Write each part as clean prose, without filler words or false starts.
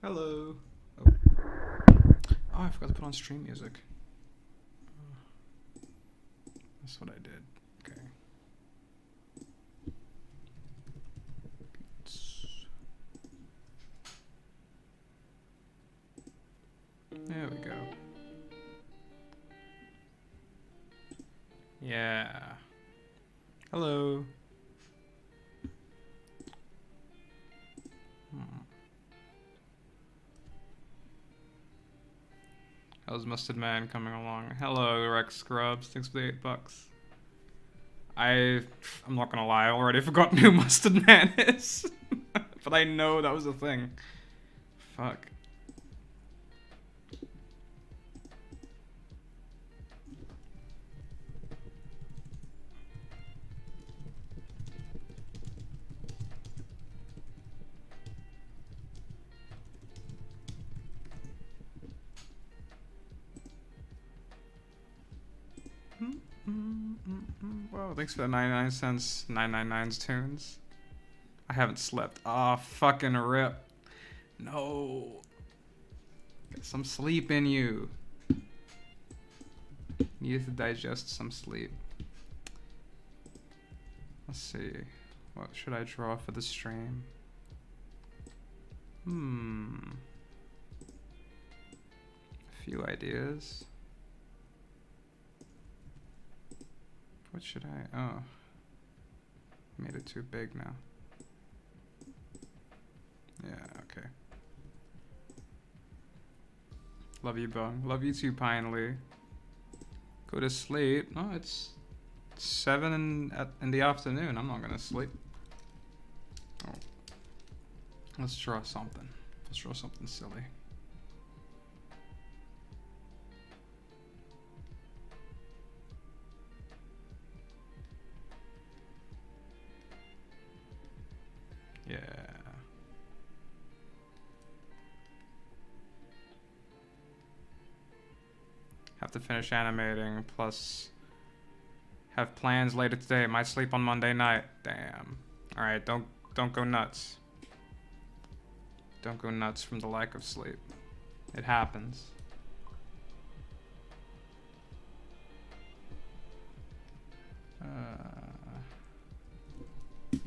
Hello. Oh. I forgot to put on stream music. That's what I did. Okay. There we go. Yeah. Hello. How's Mustard Man coming along? Hello, Rex Scrubs. Thanks for the $8. I'm not gonna lie, I already forgot who Mustard Man is. But I know that was a thing. Fuck. Whoa, thanks for the 99 cents, 999's tunes. I haven't slept. Ah, fucking rip. No. Get some sleep in you. Need to digest some sleep. Let's see. What should I draw for the stream? A few ideas. What should I? Oh. Made it too big now. Yeah, okay. Love you, Bung. Love you too, Pinely. Go to sleep. No, it's 7 in the afternoon. I'm not gonna sleep. Oh. Let's draw something. Let's draw something silly. Yeah. Have to finish animating, plus have plans later today. Might sleep on Monday night. Damn. Alright, don't go nuts. Don't go nuts from the lack of sleep. It happens.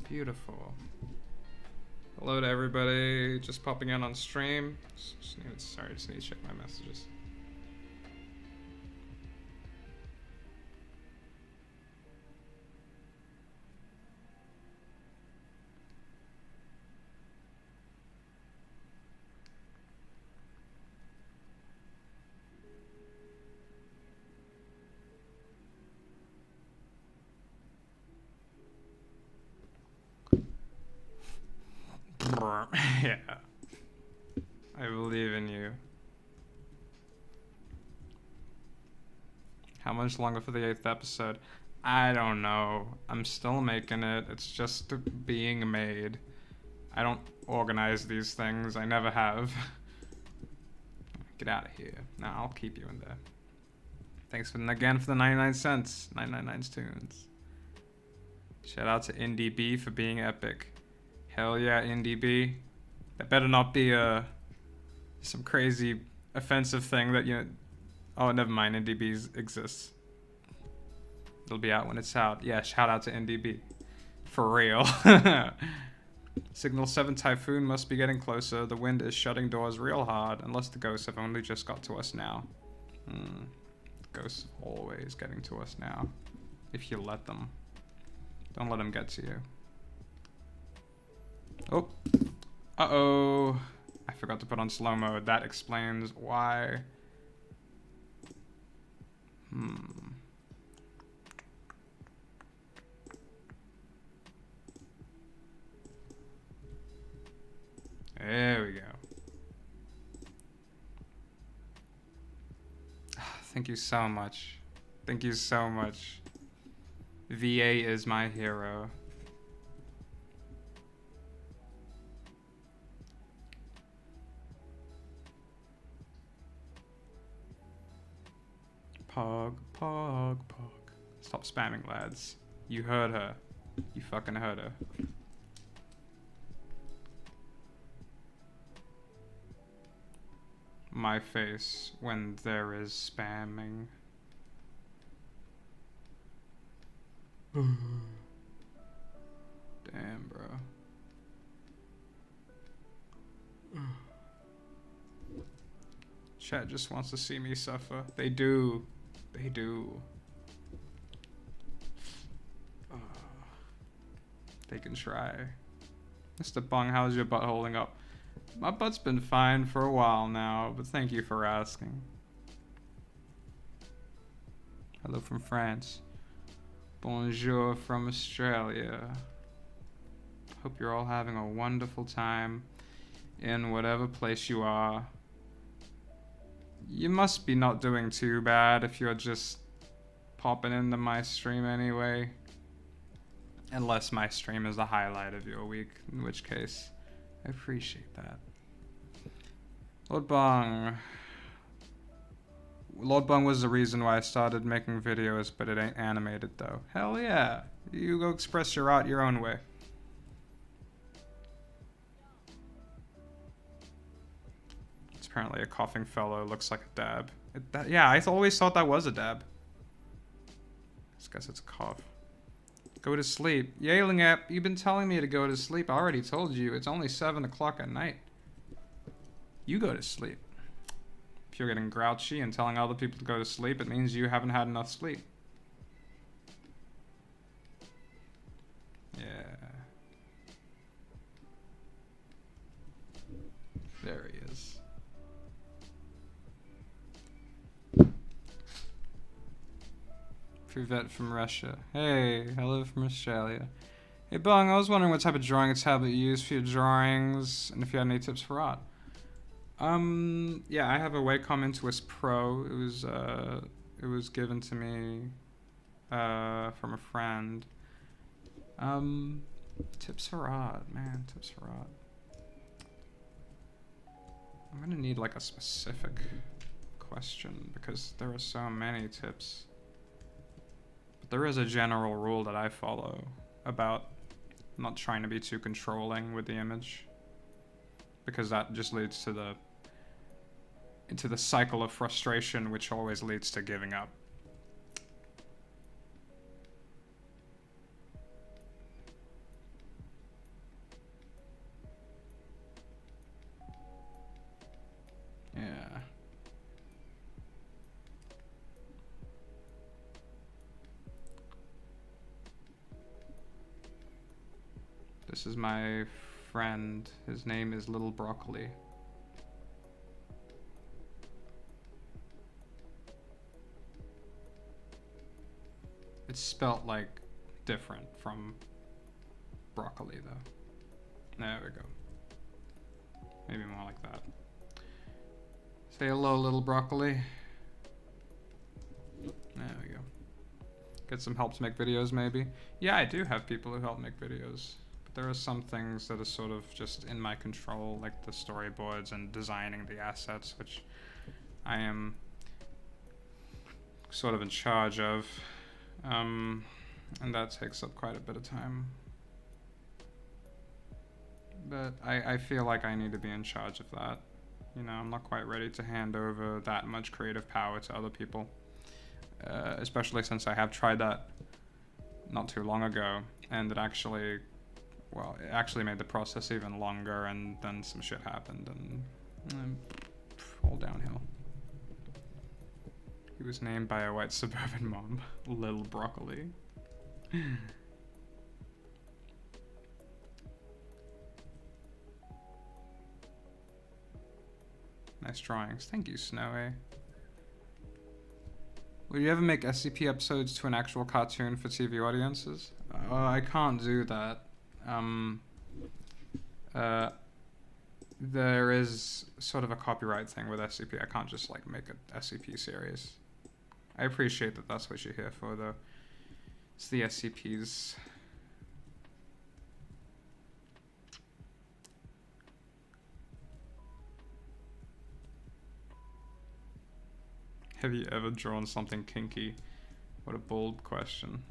Beautiful. Hello to everybody just popping in on stream. Just need to check my messages. Yeah. I believe in you. How much longer for the 8th episode? I don't know. I'm still making it. It's just being made. I don't organize these things. I never have. Get out of here. Nah, I'll keep you in there. Thanks again for the 99 cents. 999's tunes. Shout out to IndieB for being epic. Hell yeah, IndieB. That better not be some crazy offensive thing that you. Oh, never mind. IndieB exists. It'll be out when it's out. Yeah, shout out to IndieB. For real. Signal 7 Typhoon must be getting closer. The wind is shutting doors real hard, unless the ghosts have only just got to us now. Ghosts always getting to us now. If you let them. Don't let them get to you. Oh. Uh-oh. I forgot to put on slow mode. That explains why. There we go. Thank you so much. Thank you so much. VA is my hero. Pog, pog, pog. Stop spamming, lads. You heard her. You fucking heard her. my face when there is spamming. Damn, bro. Chat just wants to see me suffer. They do. They do. They can try. Mr. Bung, how's your butt holding up? My butt's been fine for a while now, but thank you for asking. Hello from France. Bonjour from Australia. Hope you're all having a wonderful time in whatever place you are. You must be not doing too bad if you're just popping into my stream anyway. Unless my stream is the highlight of your week, in which case, I appreciate that. Lord Bung. Lord Bung was the reason why I started making videos, but it ain't animated though. Hell yeah. You go express your art your own way. It's apparently a coughing fellow, looks like a dab. Yeah, I always thought that was a dab. I guess it's a cough. Go to sleep. Yailing app, you've been telling me to go to sleep. I already told you. It's only 7 o'clock at night. You go to sleep. If you're getting grouchy and telling other people to go to sleep, it means you haven't had enough sleep. Yeah. There he is. Vet from Russia. Hey, hello from Australia. Hey Bung, I was wondering what type of drawing tablet you use for your drawings, and if you had any tips for art. Yeah, I have a Wacom Intuos Pro. It was given to me from a friend. Tips for art, man. Tips for art. I'm gonna need like a specific question because there are so many tips. There is a general rule that I follow about not trying to be too controlling with the image, because that just leads to into the cycle of frustration, which always leads to giving up. Yeah. This is my friend. His name is Little Broccoli. It's spelt like different from broccoli though. There we go. Maybe more like that. Say hello, Little Broccoli. There we go. Get some help to make videos maybe. Yeah, I do have people who help make videos. There are some things that are sort of just in my control, like the storyboards and designing the assets, which I am sort of in charge of. And that takes up quite a bit of time. But I feel like I need to be in charge of that. You know, I'm not quite ready to hand over that much creative power to other people. Especially since I have tried that not too long ago, and it actually made the process even longer, and then some shit happened, and all downhill. He was named by a white suburban mom, Little Broccoli. Nice drawings. Thank you, Snowy. Will you ever make SCP episodes to an actual cartoon for TV audiences? I can't do that. There is sort of a copyright thing with SCP. I can't just like make a SCP series. I appreciate that that's what you're here for though. It's the SCPs. Have you ever drawn something kinky? What a bold question.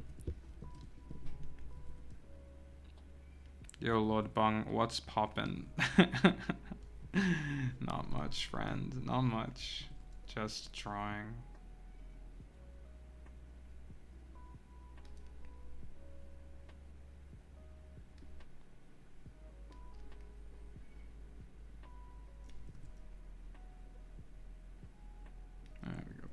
Yo, Lord Bung, what's poppin'? Not much, friend. Not much. Just drawing. There we go.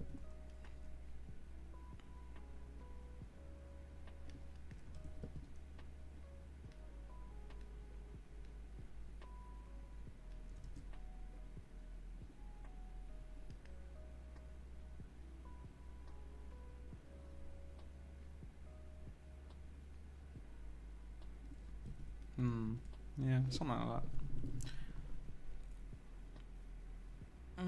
Yeah, something like that.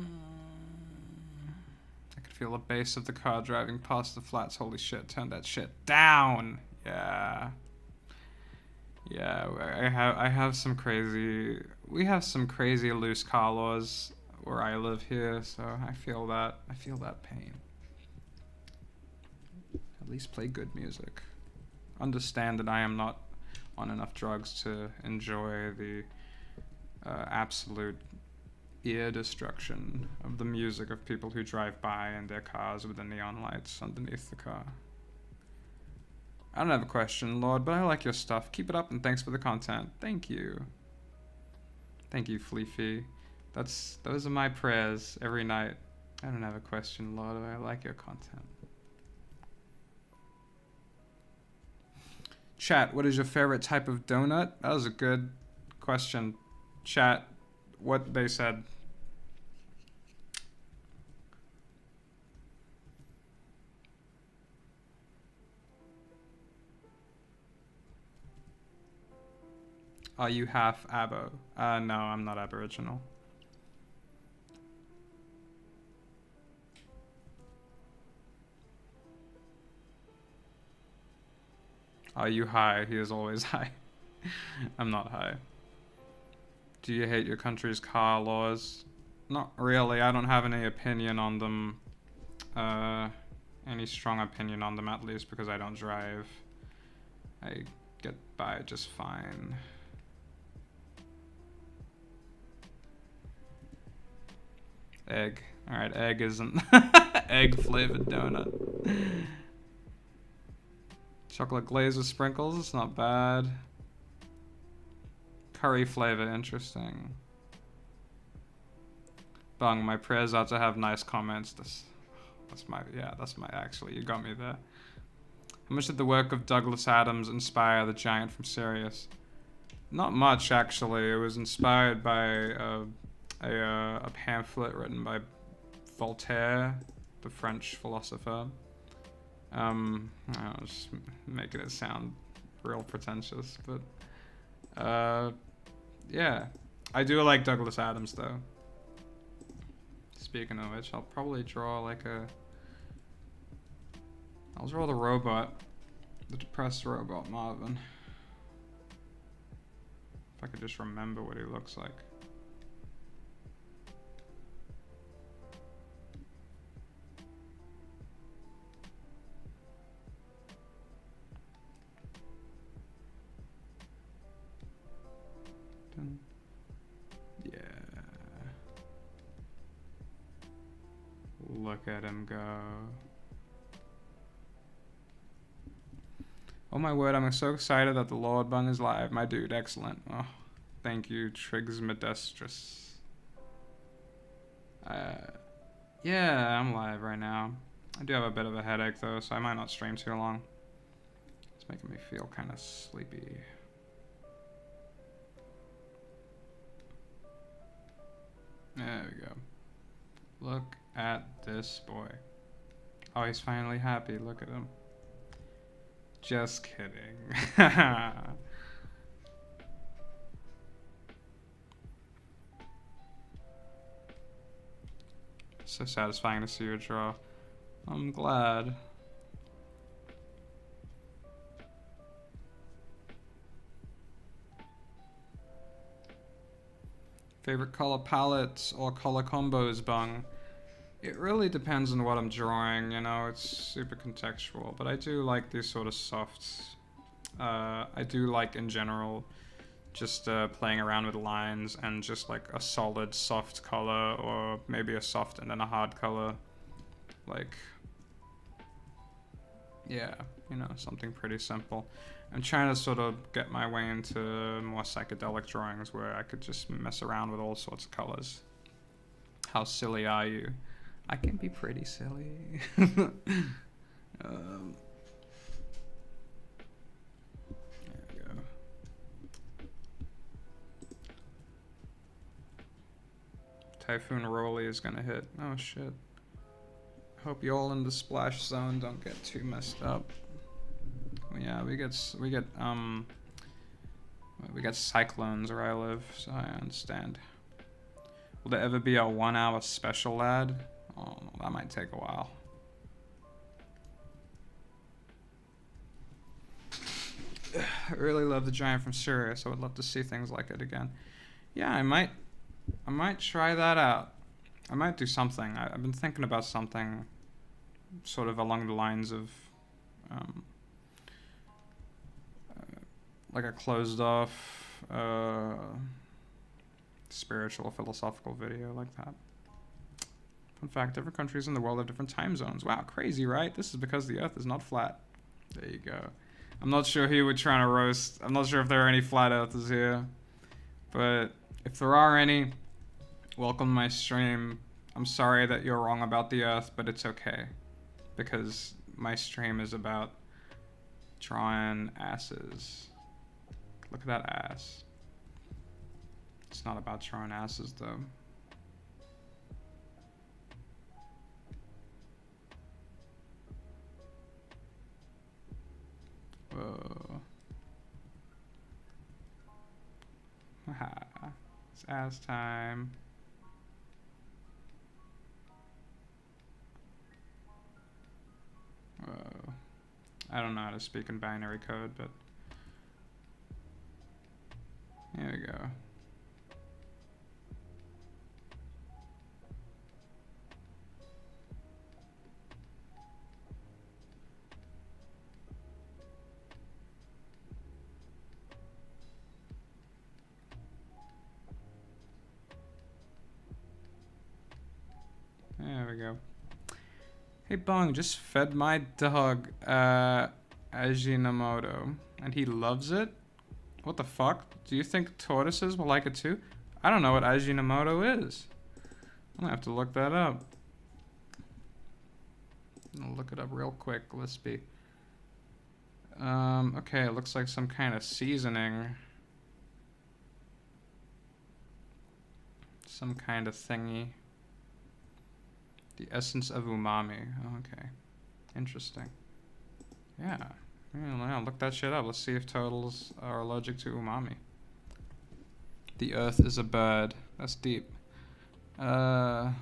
I could feel the bass of the car driving past the flats. Holy shit, turn that shit down. Yeah. Yeah, I have some crazy, we have some crazy loose car laws where I live here, so I feel that pain. At least play good music. Understand that I am not on enough drugs to enjoy the absolute ear destruction of the music of people who drive by in their cars with the neon lights underneath the car. I don't have a question, Lord, but I like your stuff. Keep it up and thanks for the content. Thank you. Thank you, Fleefy. Those are my prayers every night. I don't have a question, Lord, but I like your content. Chat, what is your favorite type of donut? That was a good question. Chat, what they said. Are you half Abo? No, I'm not Aboriginal. Are you high? He is always high. I'm not high. Do you hate your country's car laws? Not really. I don't have any opinion on them. Any strong opinion on them, at least, because I don't drive. I get by just fine. Egg. Alright, egg isn't... egg flavored donut. Chocolate glaze with sprinkles, it's not bad. Curry flavor, interesting. Bung, my prayers are to have nice comments. That's my actually, you got me there. How much did the work of Douglas Adams inspire the giant from Sirius? Not much, actually. It was inspired by a pamphlet written by Voltaire, the French philosopher. I was just making it sound real pretentious, but yeah. I do like Douglas Adams, though. Speaking of which, I'll probably draw I'll draw the robot. The depressed robot, Marvin. If I could just remember what he looks like. Yeah. Look at him go. Oh my word, I'm so excited that the Lord Bung is live. My dude, excellent. Oh, thank you, Triggs Modestris. Yeah, I'm live right now. I do have a bit of a headache though, so I might not stream too long. It's making me feel kind of sleepy. There we go. Look at this boy. Oh, he's finally happy. Look at him. Just kidding. So satisfying to see your draw. I'm glad. Favorite color palettes or color combos, Bung? It really depends on what I'm drawing, you know, it's super contextual, but I do like these sort of softs. I do like, in general, just playing around with lines and just like a solid soft color, or maybe a soft and then a hard color. Like, yeah, you know, something pretty simple. I'm trying to sort of get my way into more psychedelic drawings where I could just mess around with all sorts of colors. How silly are you? I can be pretty silly. um, there we go. Typhoon Rolly is gonna hit. Oh shit. Hope you all in the splash zone don't get too messed up. Yeah, we get cyclones where I live, so I understand. Will there ever be a 1 hour special, lad? Oh, that might take a while. I really love the giant from Syria, so I'd love to see things like it again. Yeah, I might try that out. I might do something. I've been thinking about something sort of along the lines of like a closed off spiritual philosophical video like that. Fun fact, different countries in the world have different time zones. Wow, crazy, right? This is because the earth is not flat. There you go. I'm not sure who we're trying to roast. I'm not sure if there are any flat earthers here, but if there are any, welcome to my stream. I'm sorry that you're wrong about the earth, but it's okay, because my stream is about drawing asses. Look at that ass. It's not about drawing asses though. Whoa. Haha. It's ass time. Whoa. I don't know how to speak in binary code, but here we go. There we go. Hey Bong, just fed my dog Ajinomoto, and he loves it? What the fuck? Do you think tortoises will like it too? I don't know what Ajinomoto is. I'm gonna have to look that up. I'll look it up real quick, Lispy. Okay, it looks like some kind of seasoning. Some kind of thingy. The essence of umami. Oh, okay. Interesting. Yeah. Yeah, look that shit up. Let's see if turtles are allergic to umami. The earth is a bird. That's deep. The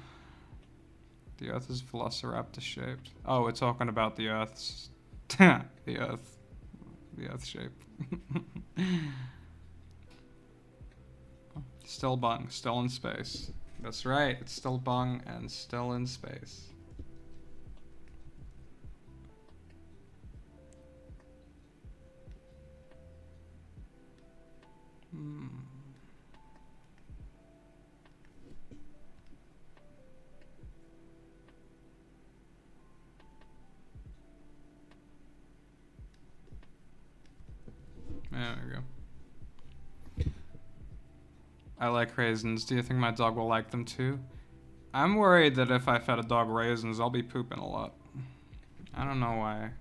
earth is velociraptor shaped. Oh, we're talking about the earth's... the earth. The earth shape. Still Bung. Still in space. That's right. It's still Bung and still in space. There we go. I like raisins. Do you think my dog will like them too? I'm worried that if I fed a dog raisins, I'll be pooping a lot. I don't know why.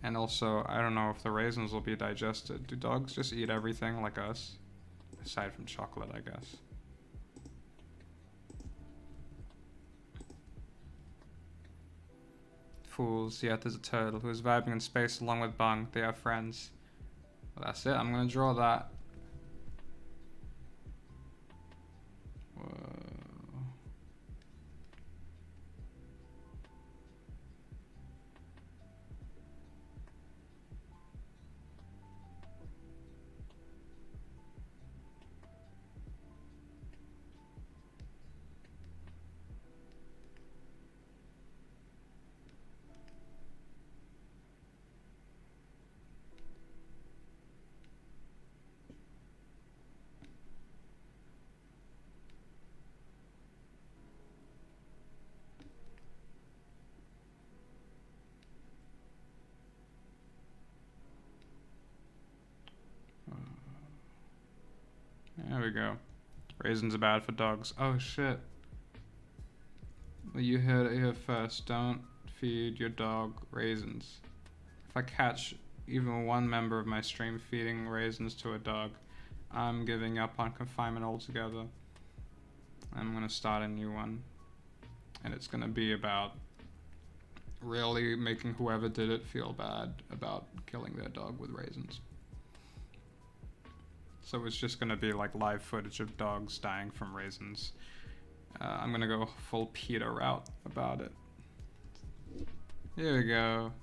And also, I don't know if the raisins will be digested. Do dogs just eat everything like us? Aside from chocolate, I guess. Fools, yet there's a turtle who is vibing in space along with Bung. They are friends. Well, that's it. I'm gonna draw that. Whoa. we go. Raisins are bad for dogs. Oh shit. Well, you heard it here first. Don't feed your dog raisins. If I catch even one member of my stream feeding raisins to a dog, I'm giving up on confinement altogether. I'm gonna start a new one. And it's gonna be about really making whoever did it feel bad about killing their dog with raisins. So it's just gonna be like live footage of dogs dying from raisins. I'm gonna go full PETA route about it. Here we go.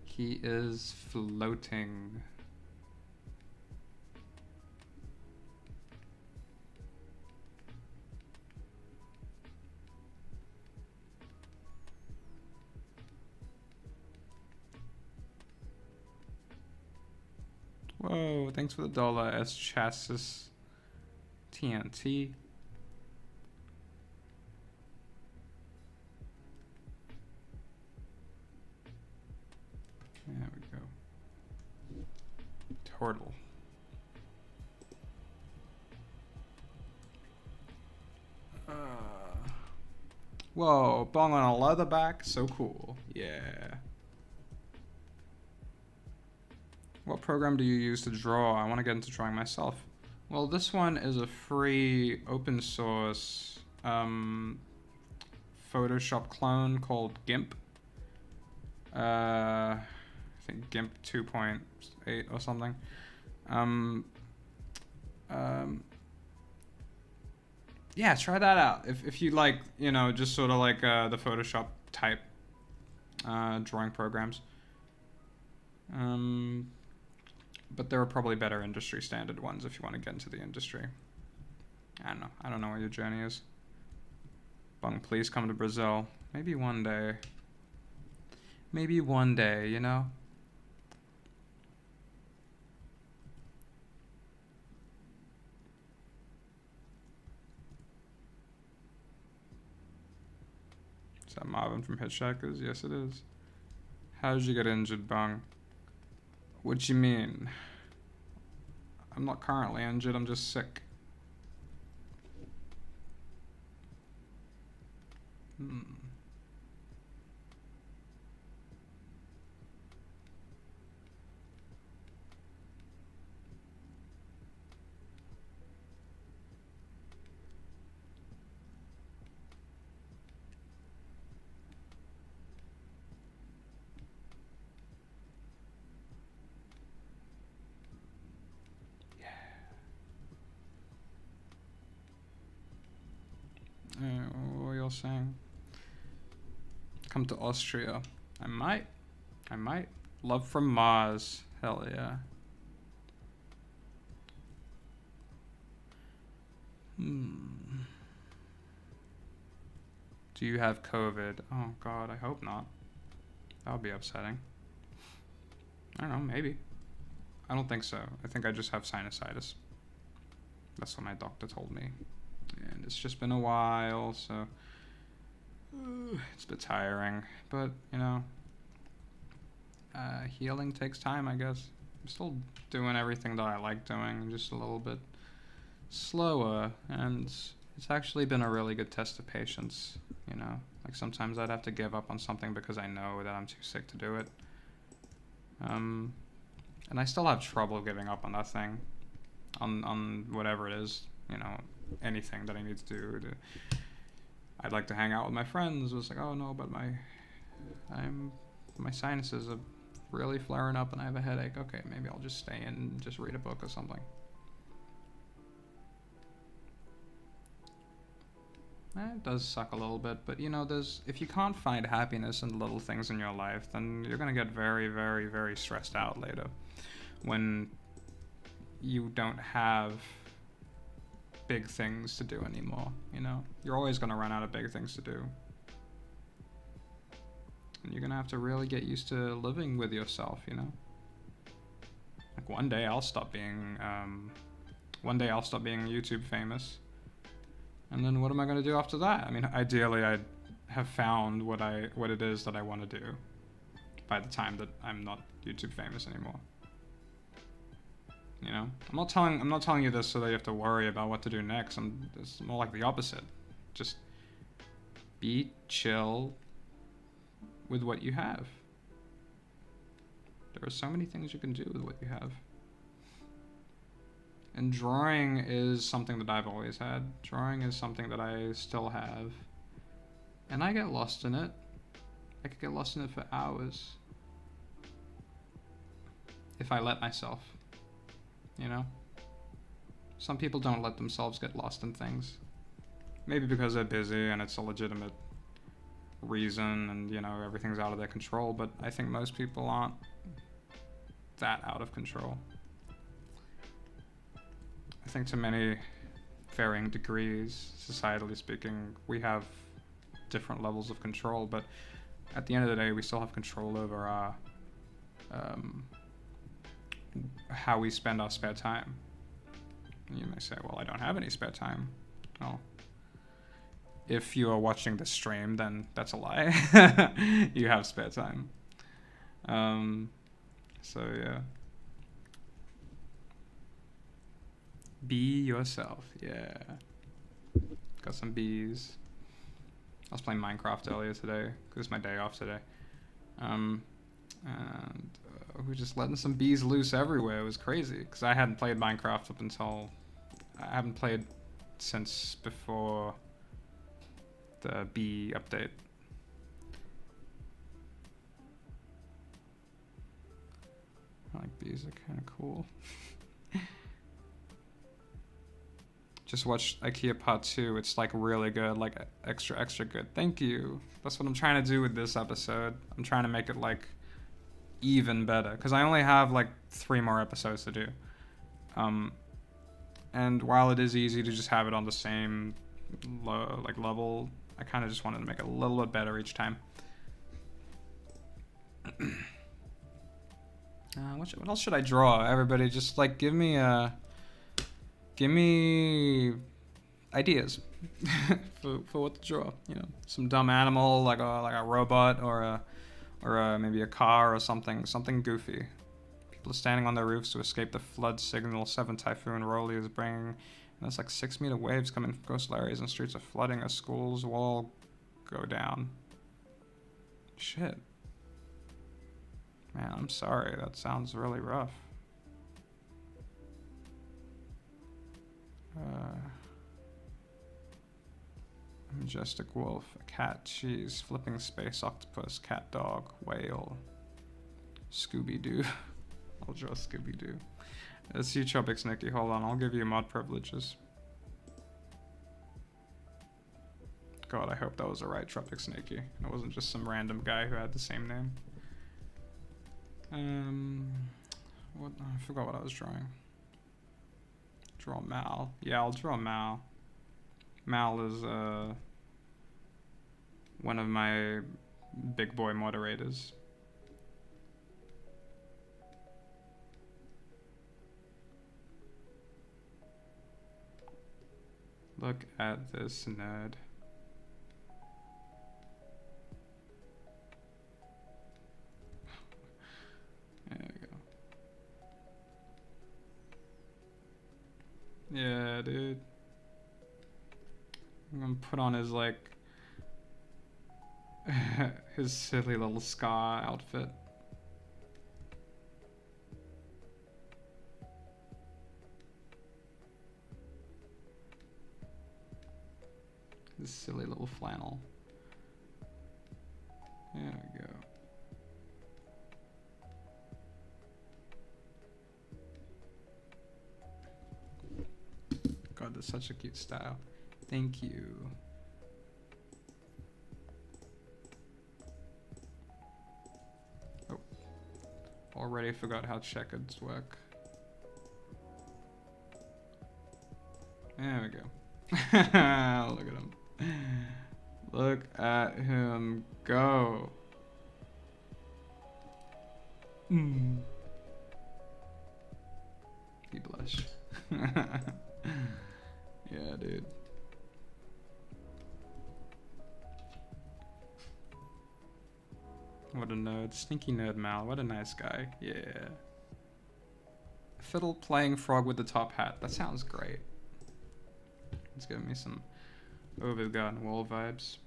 He is floating. Whoa, thanks for the dollar, S Chassis TNT. There we go. Turtle. Whoa, bong on a leatherback, so cool. Yeah. What program do you use to draw? I want to get into drawing myself. Well, this one is a free open source Photoshop clone called GIMP. I think GIMP 2.8 or something. Yeah, try that out. If you like, you know, just sort of like the Photoshop type drawing programs. But there are probably better industry standard ones if you want to get into the industry. I don't know. I don't know what your journey is. Bung, please come to Brazil. Maybe one day. Maybe one day, you know? Is that Marvin from Hitchhikers? Yes, it is. How did you get injured, Bung? What you mean? I'm not currently injured, I'm just sick. What were y'all saying? Come to Austria. I might. Love from Mars. Hell yeah. Do you have COVID? Oh god, I hope not. That would be upsetting. I don't know, maybe. I don't think so. I think I just have sinusitis. That's what my doctor told me. And it's just been a while, so it's a bit tiring. But, you know, healing takes time, I guess. I'm still doing everything that I like doing, just a little bit slower. And it's actually been a really good test of patience, you know. Like sometimes I'd have to give up on something because I know that I'm too sick to do it. And I still have trouble giving up on that thing, on whatever it is, you know. Anything that I need to do. I'd like to hang out with my friends. It was like, oh no, but my sinuses are really flaring up and I have a headache. Okay, maybe I'll just stay in and just read a book or something. It does suck a little bit, but you know, if you can't find happiness in the little things in your life, then you're gonna get very, very, very stressed out later when you don't have big things to do anymore, you know? You're always gonna run out of big things to do. And you're gonna have to really get used to living with yourself, you know? Like one day I'll stop being YouTube famous. And then what am I gonna do after that? I mean, ideally I'd have found what it is that I want to do by the time that I'm not YouTube famous anymore. You know, I'm not telling you this so that you have to worry about what to do next. It's more like the opposite. Just be chill with what you have. There are so many things you can do with what you have. And drawing is something that I've always had. Drawing is something that I still have. And I get lost in it. I could get lost in it for hours. If I let myself. You know? Some people don't let themselves get lost in things. Maybe because they're busy and it's a legitimate reason and, you know, everything's out of their control, but I think most people aren't that out of control. I think to many varying degrees, societally speaking, we have different levels of control, but at the end of the day, we still have control over our how we spend our spare time. You may say, well, I don't have any spare time. Well, if you are watching this stream, then that's a lie. You have spare time. So yeah. Be yourself, yeah. Got some bees. I was playing Minecraft earlier today, because it's my day off today. And we were just letting some bees loose everywhere. It was crazy, because I hadn't played Minecraft up until... I haven't played since before the bee update. I like bees, they're kind of cool. Just watched IKEA Part 2. It's like really good, like extra good. Thank you. That's what I'm trying to do with this episode. I'm trying to make it like even better, because I only have like 3 more episodes to do. And while it is easy to just have it on the same level, I kind of just wanted to make it a little bit better each time. What else should I draw? Everybody, just like give me ideas for what to draw. You know, some dumb animal like a robot or maybe a car or something goofy. People are standing on their roofs to escape the flood signal 7 Typhoon Rolly is bringing. And there's like 6-meter waves coming from coastal areas and streets are flooding. A school's wall go down. Shit. Man, I'm sorry. That sounds really rough. A majestic wolf, a cat, cheese, flipping space octopus, cat dog, whale, Scooby-Doo. I'll draw Scooby-Doo. Let's see Tropics Nikki, hold on, I'll give you mod privileges. God, I hope that was the right Tropics Nikki. It wasn't just some random guy who had the same name. What? I forgot what I was drawing. Draw Mal. Yeah, I'll draw Mal. Mal is one of my big boy moderators. Look at this nerd. There we go. Yeah, dude. I'm gonna put on his, like, his silly little ska outfit. His silly little flannel. There we go. God, that's such a cute style. Thank you. Oh, already forgot how checkers work. There we go. Look at him. Look at him go. He blush. Yeah, dude. What a nerd. Stinky nerd Mal. What a nice guy. Yeah. Fiddle playing frog with the top hat. That sounds great. It's giving me some Overgarden Wall vibes.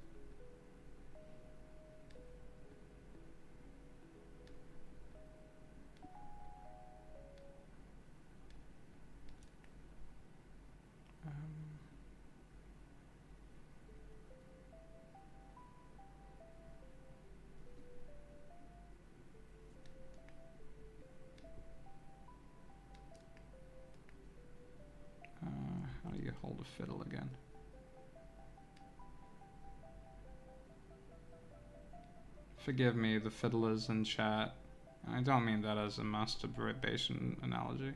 How do you hold a fiddle again? Forgive me, the fiddlers in chat. I don't mean that as a masturbation analogy.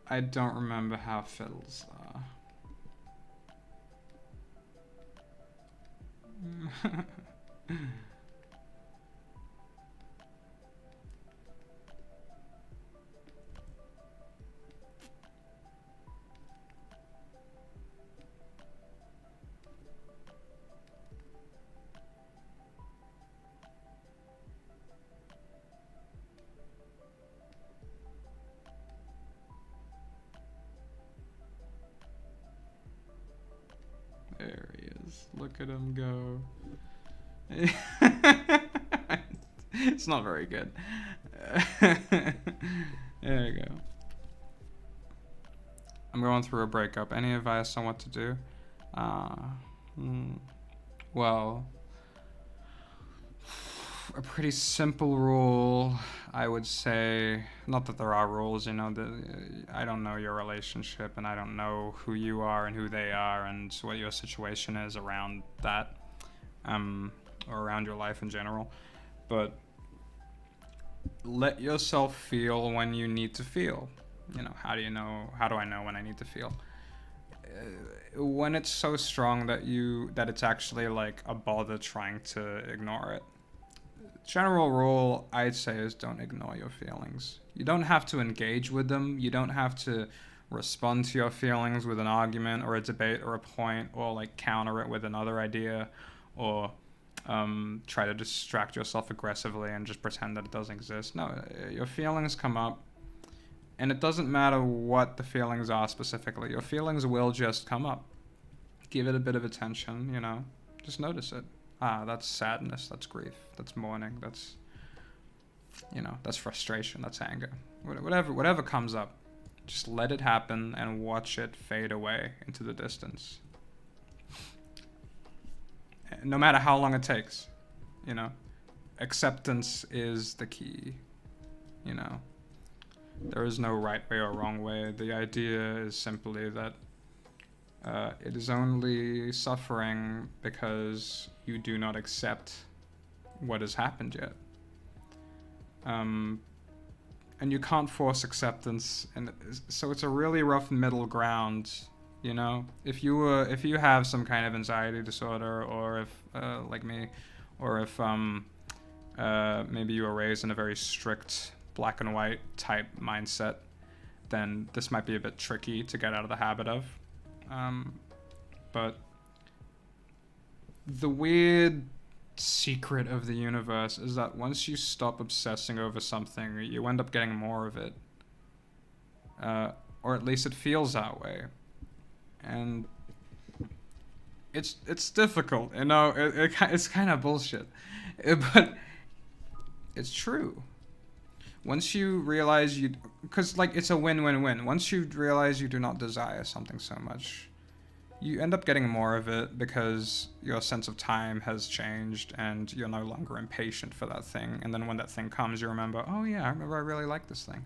I don't remember how fiddles are. There he is. Look at him go. It's not very good. There you go. I'm going through a breakup. Any advice on what to do? Well, a pretty simple rule, I would say. Not that there are rules, you know. I don't know your relationship, and I don't know who you are and who they are, and what your situation is around that, or around your life in general. But let yourself feel when you need to feel. You know, how do I know when I need to feel? When it's so strong that it's actually like a bother trying to ignore it. General rule I'd say is don't ignore your feelings. You don't have to engage with them. You don't have to respond to your feelings with an argument or a debate or a point, or like counter it with another idea, or try to distract yourself aggressively and just pretend that it doesn't exist. No, your feelings come up, and it doesn't matter what the feelings are specifically. Your feelings will just come up. Give it a bit of attention, you know. Just notice it. That's sadness, that's grief, that's mourning, that's, you know, that's frustration, that's anger. Whatever comes up, just let it happen and watch it fade away into the distance. No matter how long it takes, you know. Acceptance is the key, you know. There is no right way or wrong way. The idea is simply that it is only suffering because you do not accept what has happened yet. And you can't force acceptance, and so it's a really rough middle ground, you know. If you have some kind of anxiety disorder, or if like me, or if maybe you were raised in a very strict black and white type mindset, then this might be a bit tricky to get out of the habit of. But the weird secret of the universe is that once you stop obsessing over something, you end up getting more of it. Or at least it feels that way. And it's difficult, you know, it's kind of bullshit. But it's true. Once you realize because like it's a win-win-win. Once you realize you do not desire something so much, you end up getting more of it because your sense of time has changed and you're no longer impatient for that thing. And then when that thing comes, you remember, oh yeah, I remember I really like this thing.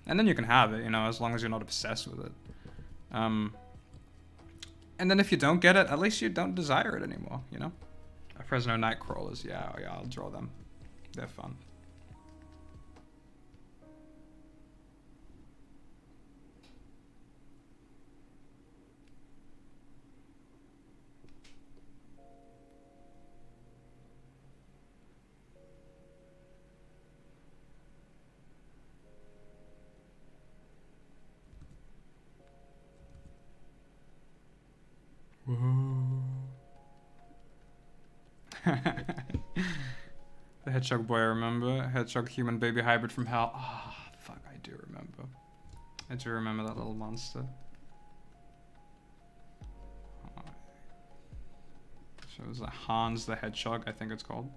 And then you can have it, you know, as long as you're not obsessed with it. And then if you don't get it, at least you don't desire it anymore, you know? Fresno Nightcrawlers, yeah, I'll draw them. They're fun. Whoa. The Hedgehog boy, I remember. Hedgehog human baby hybrid from hell. Ah, fuck, I do remember. I do remember that little monster. So it was like Hans the Hedgehog, I think it's called.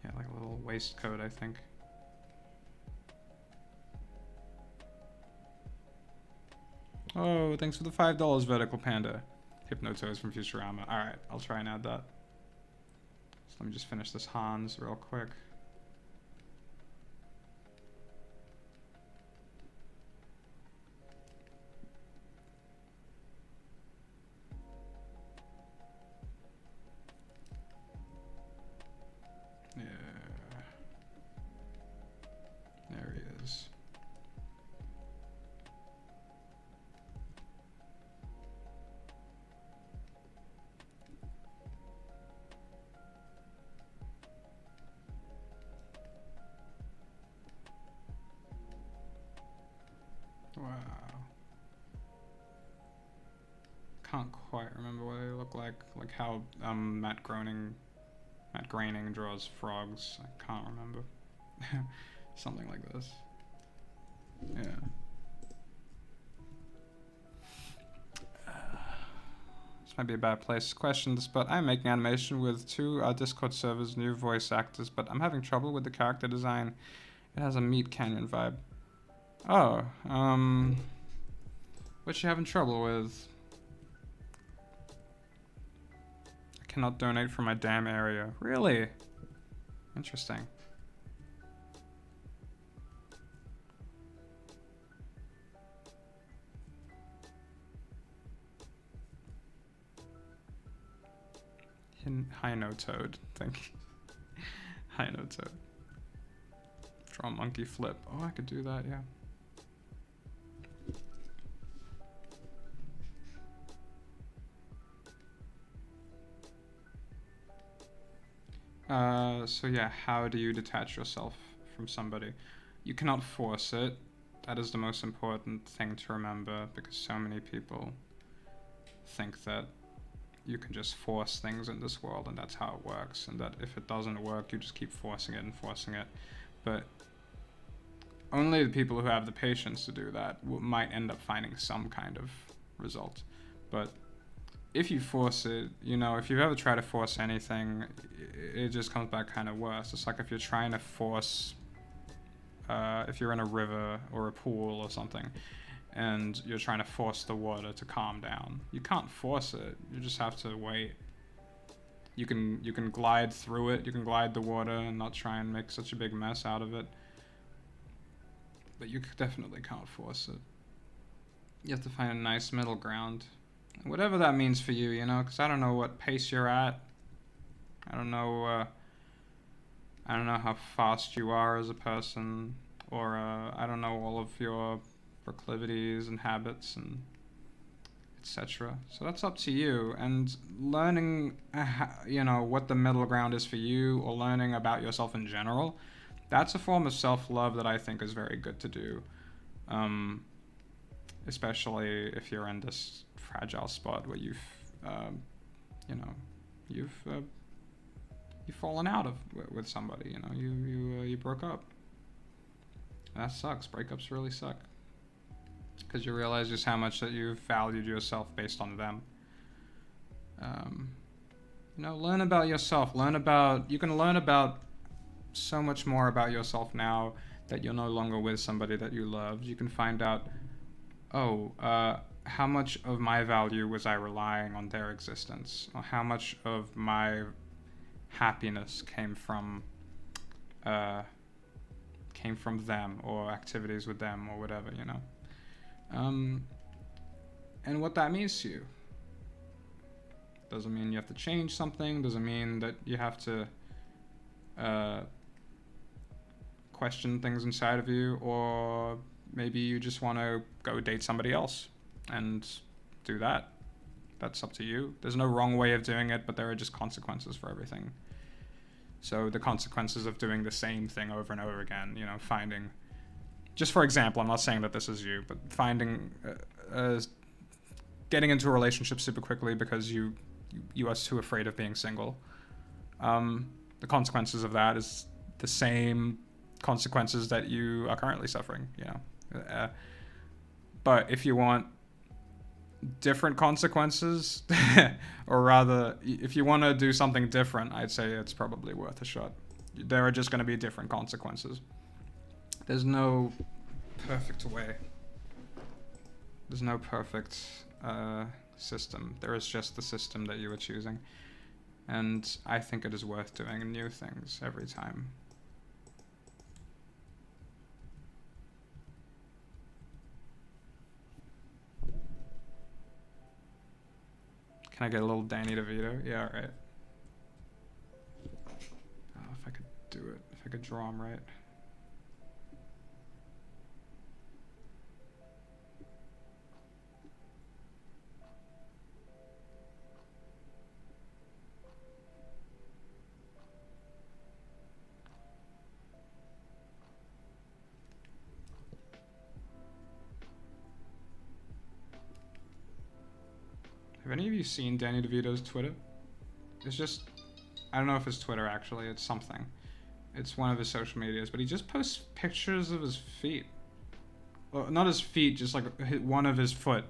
Yeah, like a little waistcoat, I think. Oh, thanks for the $5, Vertical Panda. Hypnotoes from Futurama. Alright, I'll try and add that. So let me just finish this Hans real quick. Yeah. There he is. Wow. Can't quite remember what they look like how Matt Groening draws frogs. I can't remember. Something like this. Yeah. This might be a bad place to question this, but I'm making animation with 2 Discord servers, new voice actors, but I'm having trouble with the character design. It has a Meat Canyon vibe. Oh, what you having trouble with? I cannot donate from my damn area. Really? Interesting. High no toad, thank you. High no toad. Draw monkey flip. Oh, I could do that, yeah. So yeah, how do you detach yourself from somebody? You cannot force it. That is the most important thing to remember, because so many people think that you can just force things in this world and that's how it works, and that if it doesn't work, you just keep forcing it and forcing it. But only the people who have the patience to do that might end up finding some kind of result. But if you force it, you know, if you ever try to force anything, it just comes back kind of worse. It's like if you're trying to force, if you're in a river or a pool or something, and you're trying to force the water to calm down. You can't force it. You just have to wait. You can glide through it. You can glide the water and not try and make such a big mess out of it. But you definitely can't force it. You have to find a nice middle ground. Whatever that means for you, you know, because I don't know what pace you're at. I don't know how fast you are as a person, or I don't know all of your proclivities and habits and etc. So that's up to you. And learning, you know, what the middle ground is for you, or learning about yourself in general, that's a form of self-love that I think is very good to do. Especially if you're in this fragile spot where you've fallen out of with somebody. You know, you broke up. That sucks. Breakups really suck, because you realize just how much that you've valued yourself based on them. You know, learn about yourself. You can learn about so much more about yourself now that you're no longer with somebody that you loved. You can find out, how much of my value was I relying on their existence? Or how much of my happiness came from them, or activities with them, or whatever, you know? And what that means to you. Doesn't mean you have to change something, doesn't mean that you have to question things inside of you, or maybe you just want to go date somebody else and do that. That's up to you. There's no wrong way of doing it, but there are just consequences for everything. So the consequences of doing the same thing over and over again, you know, finding, just for example, I'm not saying that this is you, but finding getting into a relationship super quickly because you are too afraid of being single. The consequences of that is the same consequences that you are currently suffering, you know. But if you want different consequences, or rather, if you want to do something different, I'd say it's probably worth a shot. There are just going to be different consequences. There's no perfect way. There's no perfect system. There is just the system that you are choosing. And I think it is worth doing new things every time. Can I get a little Danny DeVito? Yeah, right. Oh, if I could do it. If I could draw him right. Have any of you seen Danny DeVito's Twitter? It's just, I don't know if it's Twitter actually, it's something. It's one of his social medias, but he just posts pictures of his feet. Well, not his feet, just like one of his foot.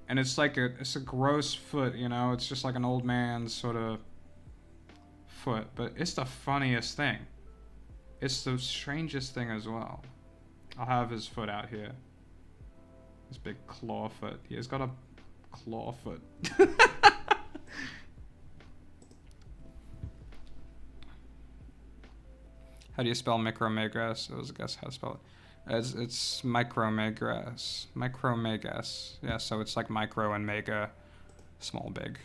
And it's like it's a gross foot, you know? It's just like an old man's sort of foot, but it's the funniest thing. It's the strangest thing as well. I'll have his foot out here. His big claw foot. He has got a claw foot. How do you spell micromegas? It was a guess how to spell it. It's micromegas. Micromegas. Yeah, so it's like micro and mega, small, big.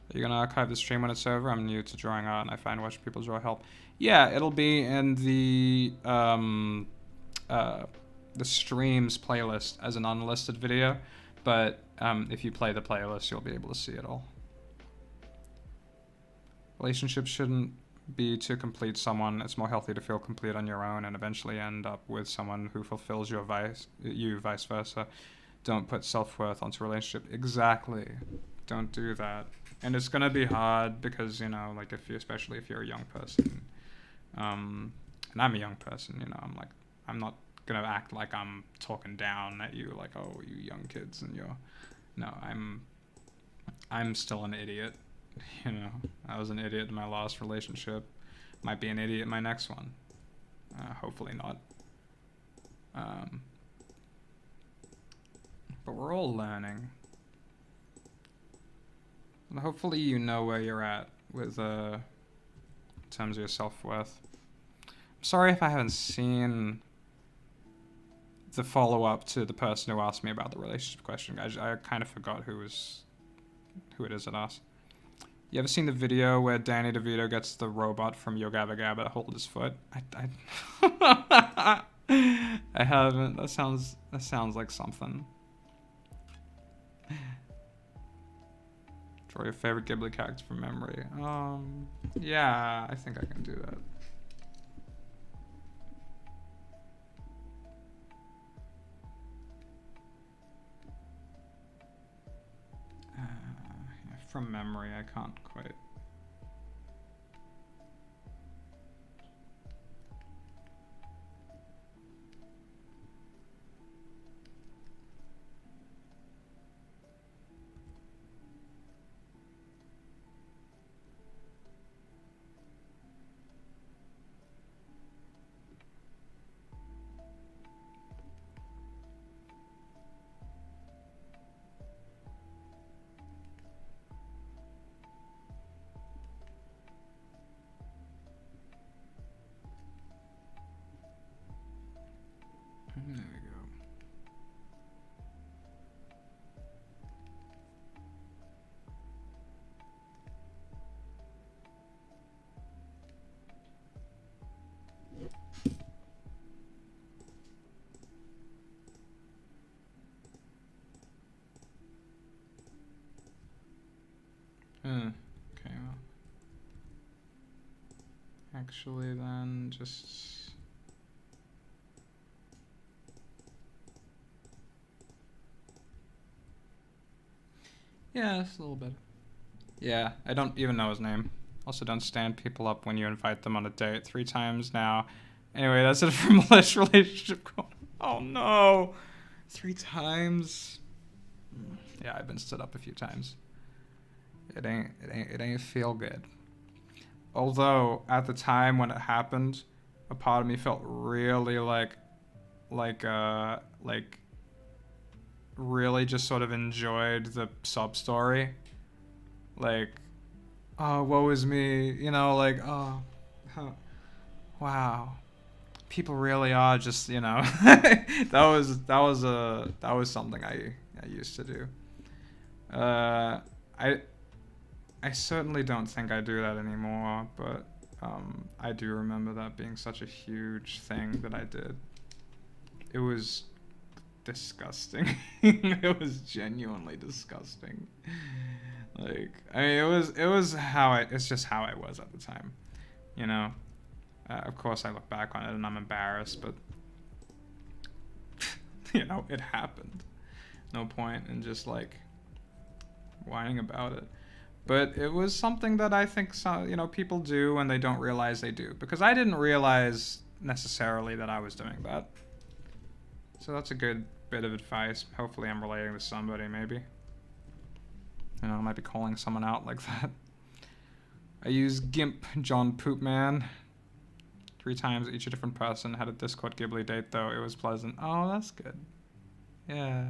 Are you gonna archive the stream when it's over? I'm new to drawing art and I find watching people draw help. Yeah, it'll be in the streams playlist as an unlisted video, but if you play the playlist, you'll be able to see it all. Relationships shouldn't be to complete someone. It's more healthy to feel complete on your own and eventually end up with someone who fulfills your vice versa. Don't put self-worth onto a relationship. Exactly. Don't do that. And it's gonna be hard because, you know, like especially if you're a young person, and I'm a young person, you know, I'm not gonna act like I'm talking down at you, like, oh, you young kids, and no, I'm still an idiot, you know. I was an idiot in my last relationship, might be an idiot in my next one, hopefully not. But we're all learning. And hopefully you know where you're at with in terms of your self-worth. I'm sorry if I haven't seen the follow-up to the person who asked me about the relationship question. I kind of forgot who it is that asked. You ever seen the video where Danny DeVito gets the robot from Yo Gabba Gabba to hold his foot? I haven't. That sounds like something. Draw your favorite Ghibli character from memory. Yeah, I think I can do that. Yeah, from memory, I can't quite. Okay, well. Actually, then, just... Yeah, it's a little bit. Yeah, I don't even know his name. Also, don't stand people up when you invite them on a date. 3 times now. Anyway, that's it for malicious relationship. Oh no! 3 times. Yeah, I've been stood up a few times. It ain't feel good. Although at the time when it happened, a part of me felt really like really just sort of enjoyed the sub story. Like, oh, woe is me, you know, like, oh, huh, wow, people really are just, you know, that was something I used to do. Uh, I I certainly don't think I do that anymore, but I do remember that being such a huge thing that I did. It was disgusting. It was genuinely disgusting. Like, I mean, it's just how I was at the time, you know. Of course, I look back on it and I'm embarrassed, but you know, it happened. No point in just like whining about it. But it was something that I think you know, people do when they don't realize they do, because I didn't realize necessarily that I was doing that. So that's a good bit of advice. Hopefully, I'm relating to somebody, maybe. You know, I might be calling someone out like that. I use GIMP John Poopman 3 times, each a different person. Had a Discord Ghibli date, though. It was pleasant. Oh, that's good. Yeah.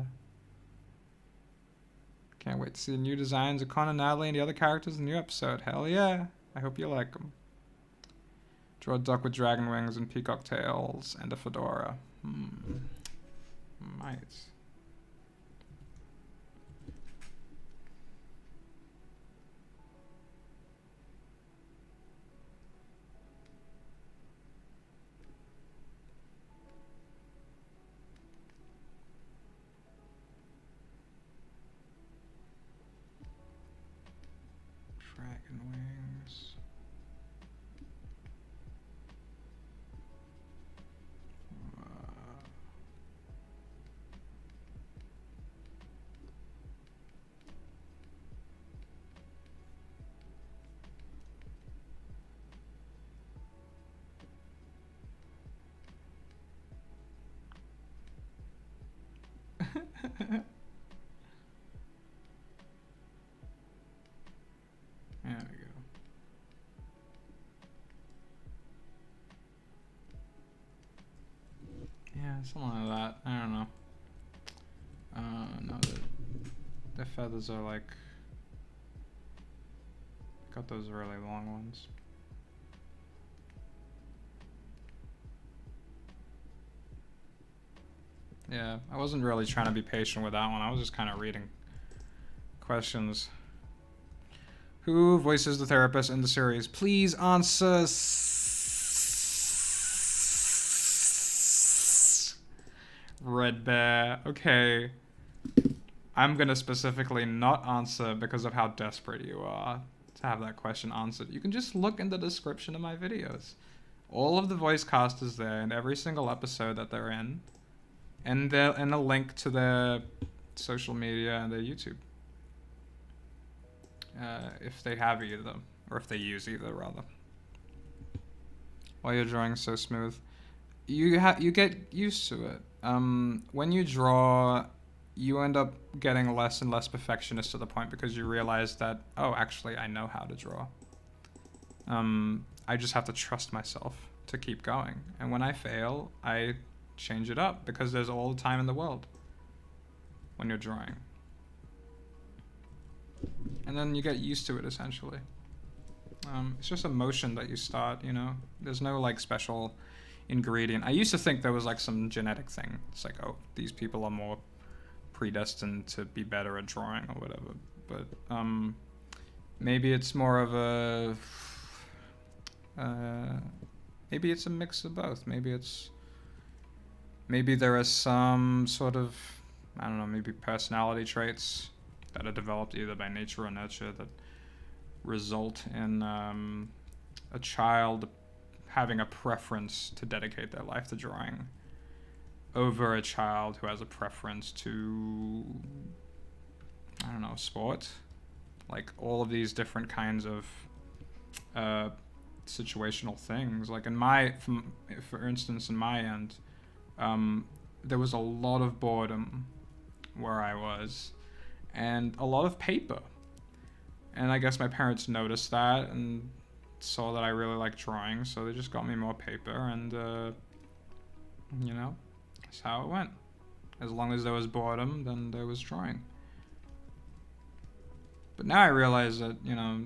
Can't wait to see the new designs of Con and Natalie and the other characters in the new episode. Hell yeah. I hope you like them. Draw a duck with dragon wings and peacock tails and a fedora. Might. Dragon wings. There we go. Yeah, something like that. I don't know. No, the feathers are like... Got those really long ones. Yeah, I wasn't really trying to be patient with that one. I was just kind of reading questions. Who voices the therapist in the series? Please answer. Red Bear. Okay. I'm gonna specifically not answer because of how desperate you are to have that question answered. You can just look in the description of my videos. All of the voice cast is there in every single episode that they're in. And a link to their social media and their YouTube. If they have either, or if they use either, rather. While you're drawing so smooth, you get used to it. When you draw, you end up getting less and less perfectionist to the point because you realize that, oh, actually, I know how to draw. I just have to trust myself to keep going. And when I fail, I change it up because there's all the time in the world when you're drawing. And then you get used to it, essentially. It's just a motion that you start, you know? There's no, like, special ingredient. I used to think there was, like, some genetic thing. It's like, oh, these people are more predestined to be better at drawing or whatever. But maybe it's more of a... maybe it's a mix of both. Maybe there are some sort of, I don't know, maybe personality traits that are developed either by nature or nurture that result in a child having a preference to dedicate their life to drawing over a child who has a preference to, I don't know, sport. Like all of these different kinds of situational things. Like for instance, in my end, there was a lot of boredom where I was, and a lot of paper. And I guess my parents noticed that and saw that I really liked drawing, so they just got me more paper, and you know, that's how it went. As long as there was boredom, then there was drawing. But now I realize that, you know,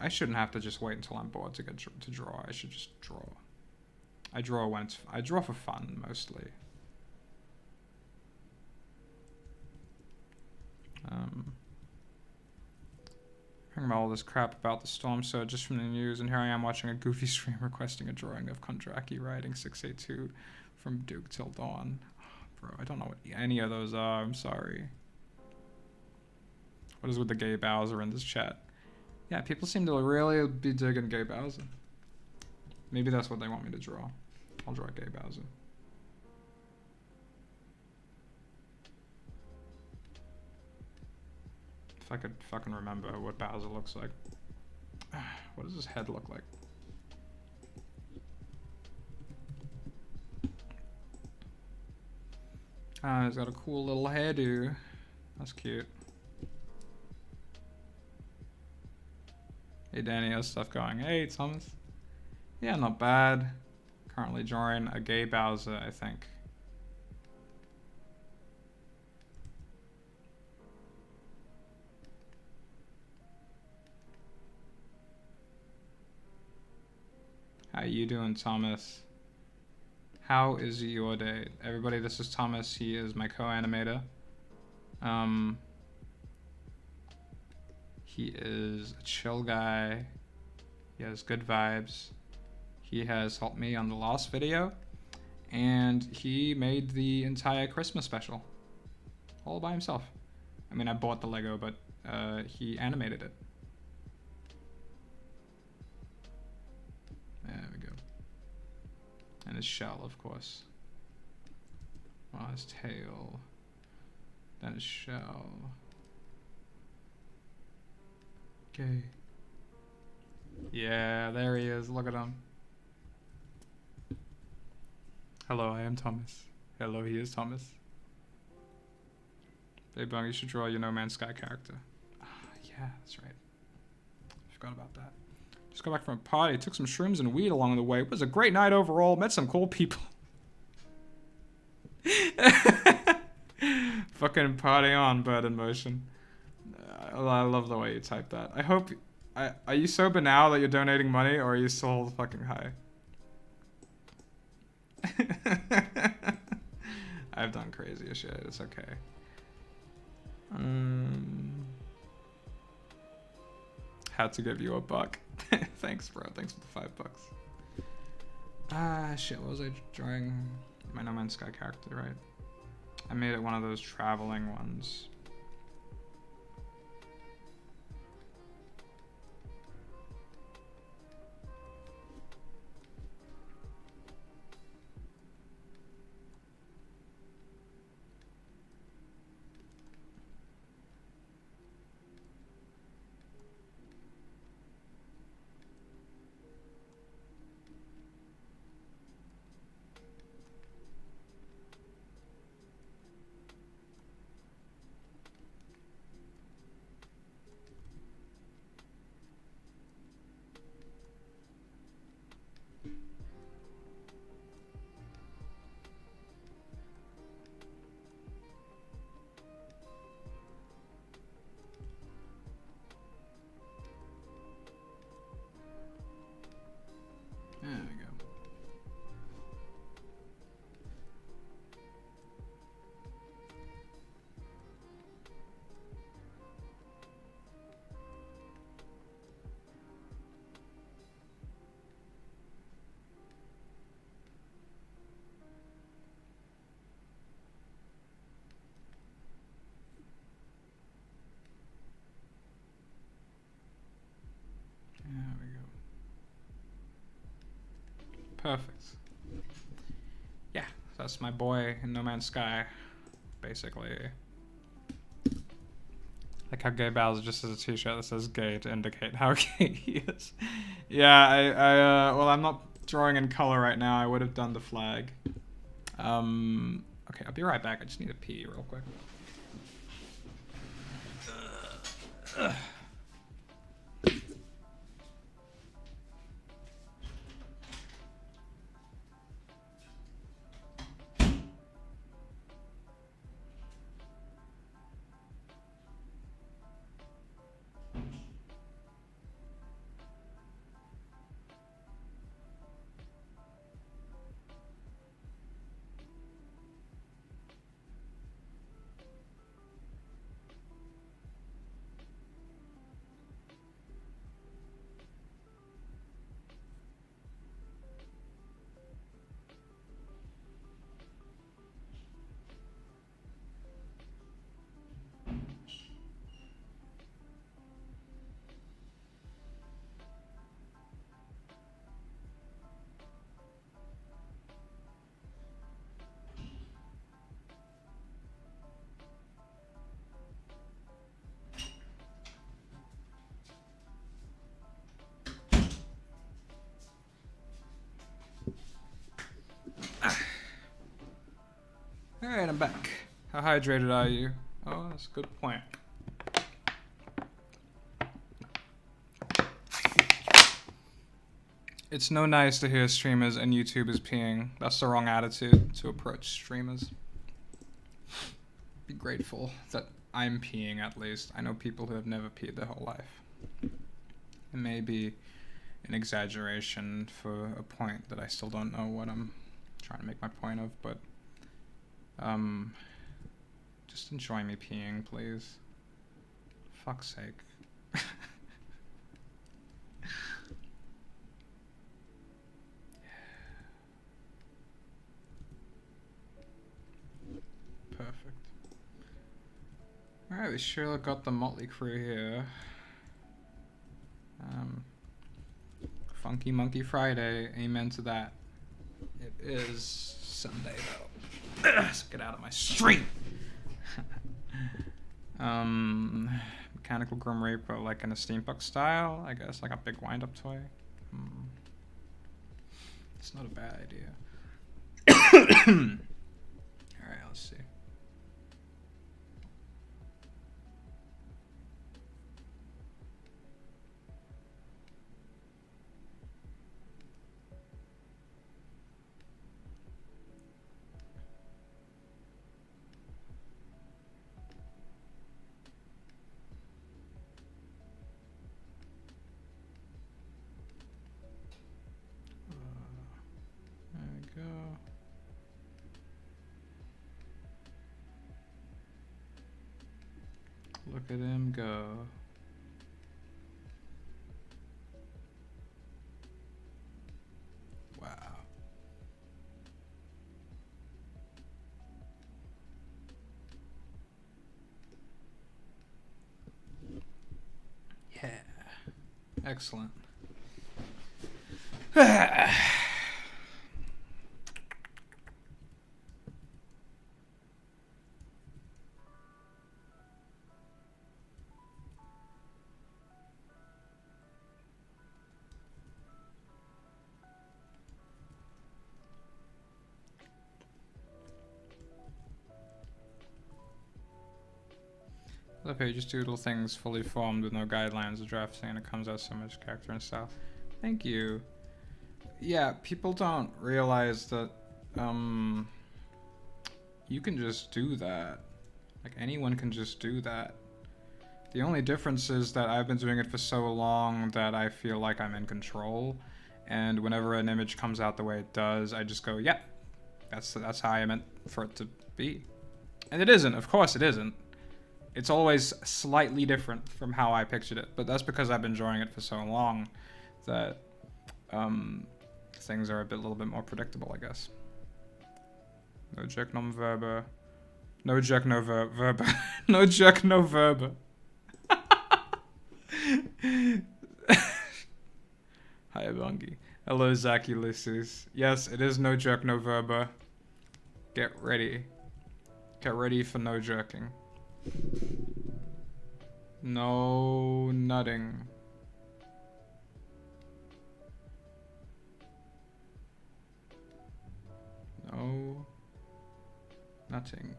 I shouldn't have to just wait until I'm bored to get to draw. I should just draw. I draw for fun mostly. Hearing about all this crap about the storm surge just from the news, and here I am watching a goofy stream requesting a drawing of Kondraki riding 682 from Duke till dawn. Oh, bro, I don't know what any of those are. I'm sorry. What is with the gay Bowser in this chat? Yeah, people seem to really be digging gay Bowser. Maybe that's what they want me to draw. I'll draw gay Bowser. If I could fucking remember what Bowser looks like. What does his head look like? Ah, he's got a cool little hairdo. That's cute. Hey Danny, how's stuff going? Hey Thomas. Yeah, not bad. Currently drawing a gay Bowser, I think. How you doing, Thomas? How is your day? Everybody, this is Thomas. He is my co-animator. He is a chill guy. He has good vibes. He has helped me on the last video, and he made the entire Christmas special all by himself. I mean, I bought the Lego, but he animated it. There we go. And his shell, of course. Oh, his tail. Then his shell. Okay. Yeah, there he is. Look at him. Hello, I am Thomas. Hello, he is Thomas. Hey, Bung, you should draw your No Man's Sky character. Ah, yeah, that's right. I forgot about that. Just got back from a party. Took some shrooms and weed along the way. It was a great night overall. Met some cool people. Fucking party on, Bird in Motion. I love the way you type that. I hope... are you sober now that you're donating money, or are you still fucking high? I've done crazier shit. It's okay. Had to give you $1. Thanks, bro. Thanks for the $5. Ah, shit. What was I drawing? My No Man's Sky character, right? I made it one of those traveling ones. Perfect. Yeah, that's my boy in No Man's Sky, basically. Like how Gay Bowser just has a t-shirt that says gay to indicate how gay he is. Yeah, well, I'm not drawing in color right now. I would have done the flag. Okay, I'll be right back. I just need to pee real quick. Alright, I'm back. How hydrated are you? Oh, that's a good point. It's no nice to hear streamers and YouTubers peeing. That's the wrong attitude to approach streamers. Be grateful that I'm peeing at least. I know people who have never peed their whole life. It may be an exaggeration for a point that I still don't know what I'm trying to make my point of, but just enjoy me peeing, please. Fuck's sake. Perfect. Alright, we sure got the motley crew here. Funky Monkey Friday, amen to that. It is Sunday though. So get out of my stream! Mechanical Grim Reaper, like in a steampunk style, I guess, like a big wind-up toy. It's not a bad idea. Alright, let's see. There we go. Look at him go. Wow. Yeah. Excellent. Okay, you just doodle things fully formed with no guidelines of drafting and it comes out so much character and style. Thank you. Yeah, people don't realize that you can just do that. Like anyone can just do that. The only difference is that I've been doing it for so long that I feel like I'm in control, and whenever an image comes out the way it does, I just go, yep, that's how I meant for it to be. And it isn't, of course it isn't. It's always slightly different from how I pictured it, but that's because I've been drawing it for so long that things are a little bit more predictable, I guess. No jerk, no verba. No jerk, no verba. No jerk, no verba. Hi, Bungie. Hello, Zach Ulysses. Yes, it is no jerk November. Get ready. Get ready for no jerking. No nutting. No nutting.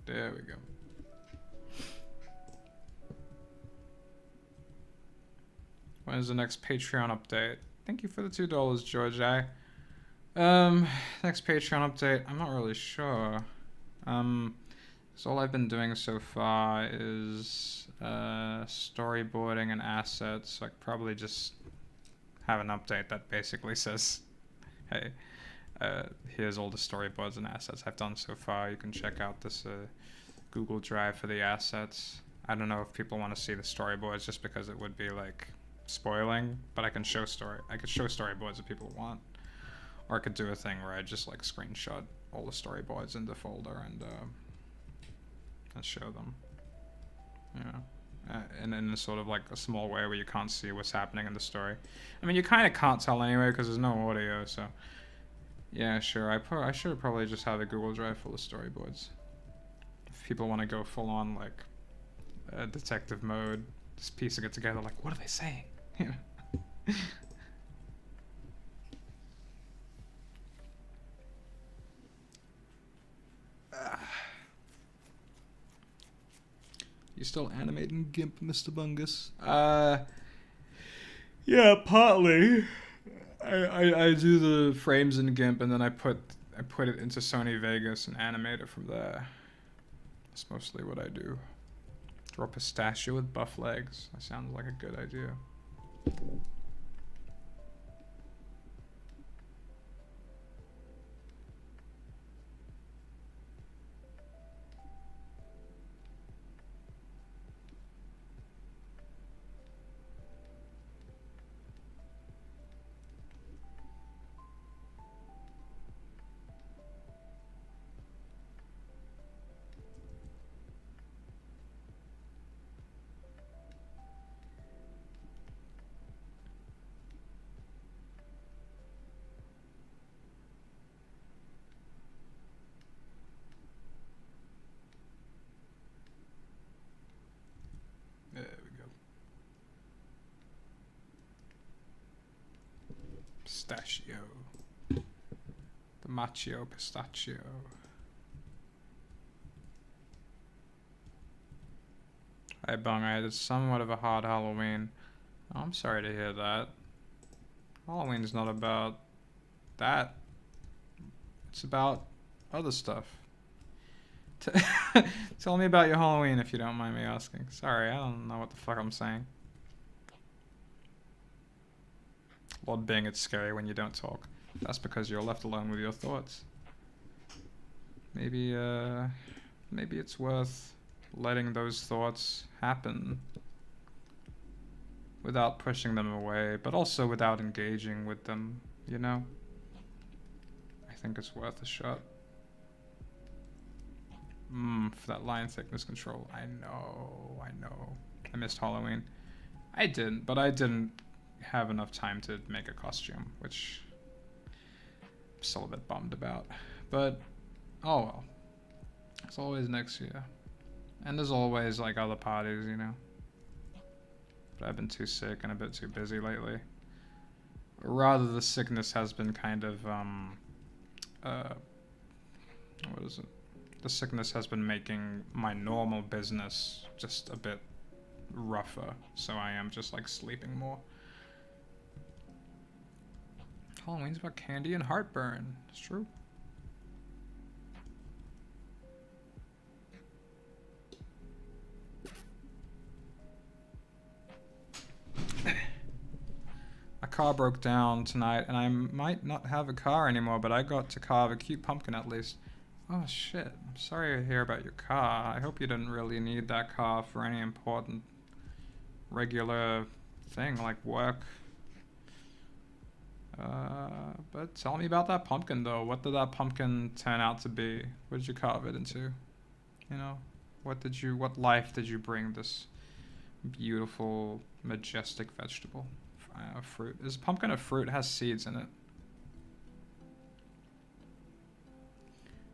There we go. When is the next Patreon update? Thank you for the $2, George. Next Patreon update, I'm not really sure. So all I've been doing so far is storyboarding and assets. So I could probably just have an update that basically says, hey, here's all the storyboards and assets I've done so far. You can check out this Google Drive for the assets. I don't know if people want to see the storyboards just because it would be like spoiling, but I can show storyboards if people want. Or I could do a thing where I just like screenshot all the storyboards in the folder and show them. And in a sort of like a small way where you can't see what's happening in the story. I mean, you kind of can't tell anyway because there's no audio, so yeah, sure. I should probably just have a Google Drive full of storyboards. If people want to go full on like detective mode, just piecing it together, like what are they saying? You know. You still animating GIMP, Mr. Bungus? Yeah, partly. I do the frames in GIMP and then I put it into Sony Vegas and animate it from there. That's mostly what I do. Draw pistachio with buff legs. That sounds like a good idea. There we go. Pistachio. The macho pistachio. Hey Bung, I had somewhat of a hard Halloween. Oh, I'm sorry to hear that. Halloween's not about that. It's about other stuff. Tell me about your Halloween if you don't mind me asking. Sorry, I don't know what the fuck I'm saying. Lord Bing, it's scary when you don't talk. That's because you're left alone with your thoughts. Maybe it's worth letting those thoughts happen without pushing them away, but also without engaging with them, you know? I think it's worth a shot. For that line thickness control. I know. I missed Halloween. I didn't, but I didn't have enough time to make a costume, which I'm still a bit bummed about. But, oh well. It's always next year. And there's always, like, other parties, you know? But I've been too sick and a bit too busy lately. Or rather, the sickness has been kind of, what is it? The sickness has been making my normal business just a bit rougher, so I am just like sleeping more. Halloween's about candy and heartburn. It's true. My car broke down tonight, and I might not have a car anymore, but I got to carve a cute pumpkin at least. Oh shit, I'm sorry to hear about your car. I hope you didn't really need that car for any important regular thing like work. But tell me about that pumpkin though. What did that pumpkin turn out to be? What did you carve it into? You know? What life did you bring this beautiful, majestic vegetable? Fruit. Is pumpkin a fruit? It has seeds in it.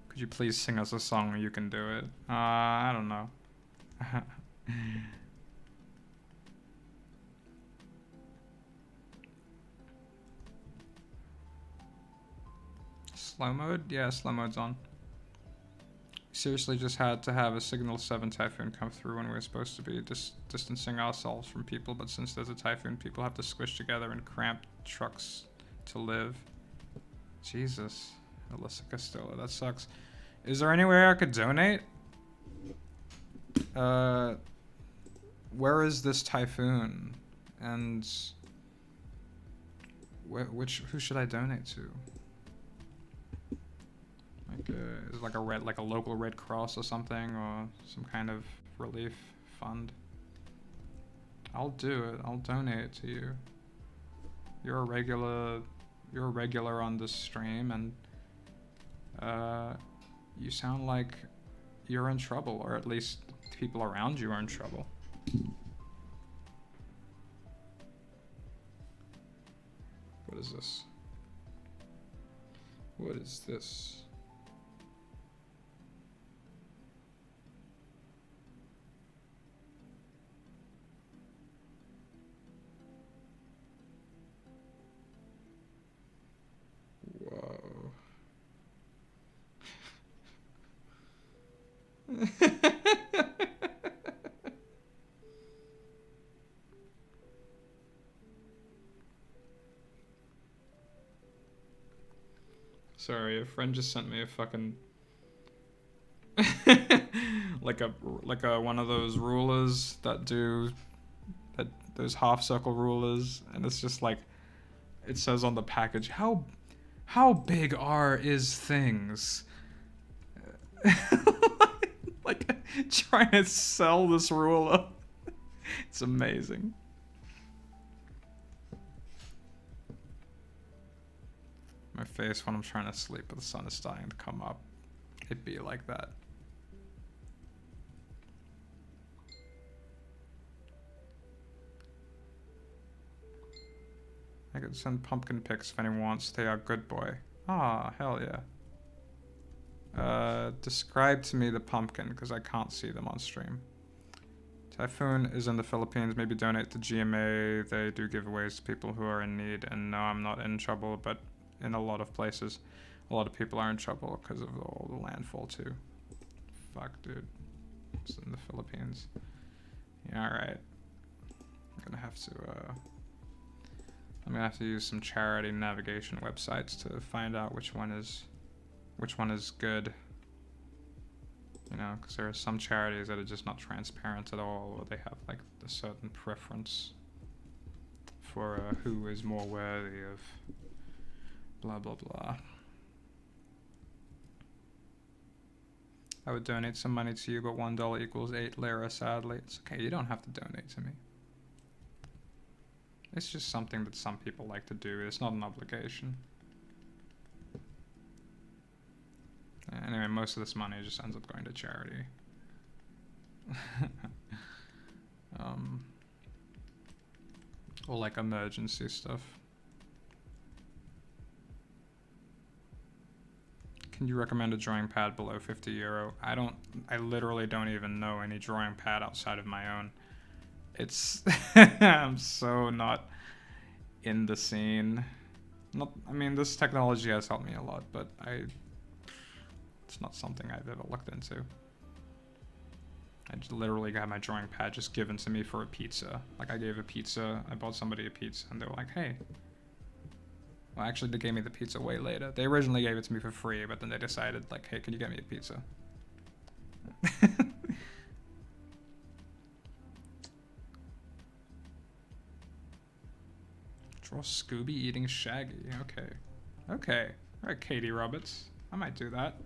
Could you please sing us a song? You can do it. I don't know. Slow mode? Yeah, slow mode's on. Seriously just had to have a Signal 7 typhoon come through when we were supposed to be distancing ourselves from people, but since there's a typhoon, people have to squish together in cramped trucks to live. Jesus. Alyssa Costello, that sucks. Is there anywhere I could donate? Where is this typhoon? And who should I donate to? Like is it like a local Red Cross or something, or some kind of relief fund? I'll do it. I'll donate it to you. You're a regular on this stream, and you sound like you're in trouble, or at least people around you are in trouble. What is this? What is this? Whoa. Sorry, a friend just sent me a fucking like a one of those rulers those half circle rulers, and it's just like it says on the package, how big is things? Like trying to sell this ruler. It's amazing. My face when I'm trying to sleep, but the sun is starting to come up. It'd be like that. I could send pumpkin pics if anyone wants. They are good boy. Ah, hell yeah. Describe to me the pumpkin, because I can't see them on stream. Typhoon is in the Philippines. Maybe donate to GMA. They do giveaways to people who are in need. And no, I'm not in trouble, but in a lot of places, a lot of people are in trouble because of all the landfall too. Fuck, dude. It's in the Philippines. Yeah, alright. I'm gonna have to use some charity navigation websites to find out which one is good. You know, because there are some charities that are just not transparent at all, or they have like a certain preference for who is more worthy of blah blah blah. I would donate some money to you, but $1 equals 8 lira, sadly. It's okay, you don't have to donate to me. It's just something that some people like to do. It's not an obligation. Anyway, most of this money just ends up going to charity. Or like emergency stuff. Can you recommend a drawing pad below €50? I literally don't even know any drawing pad outside of my own. It's, I'm so not in the scene. I mean, this technology has helped me a lot, but it's not something I've ever looked into. I just literally got my drawing pad just given to me for a pizza. Like I bought somebody a pizza, and they were like, hey. Well, actually, they gave me the pizza way later. They originally gave it to me for free, but then they decided, like, hey, can you get me a pizza? Draw Scooby eating Shaggy. Okay. Okay. Alright, Katie Roberts. I might do that.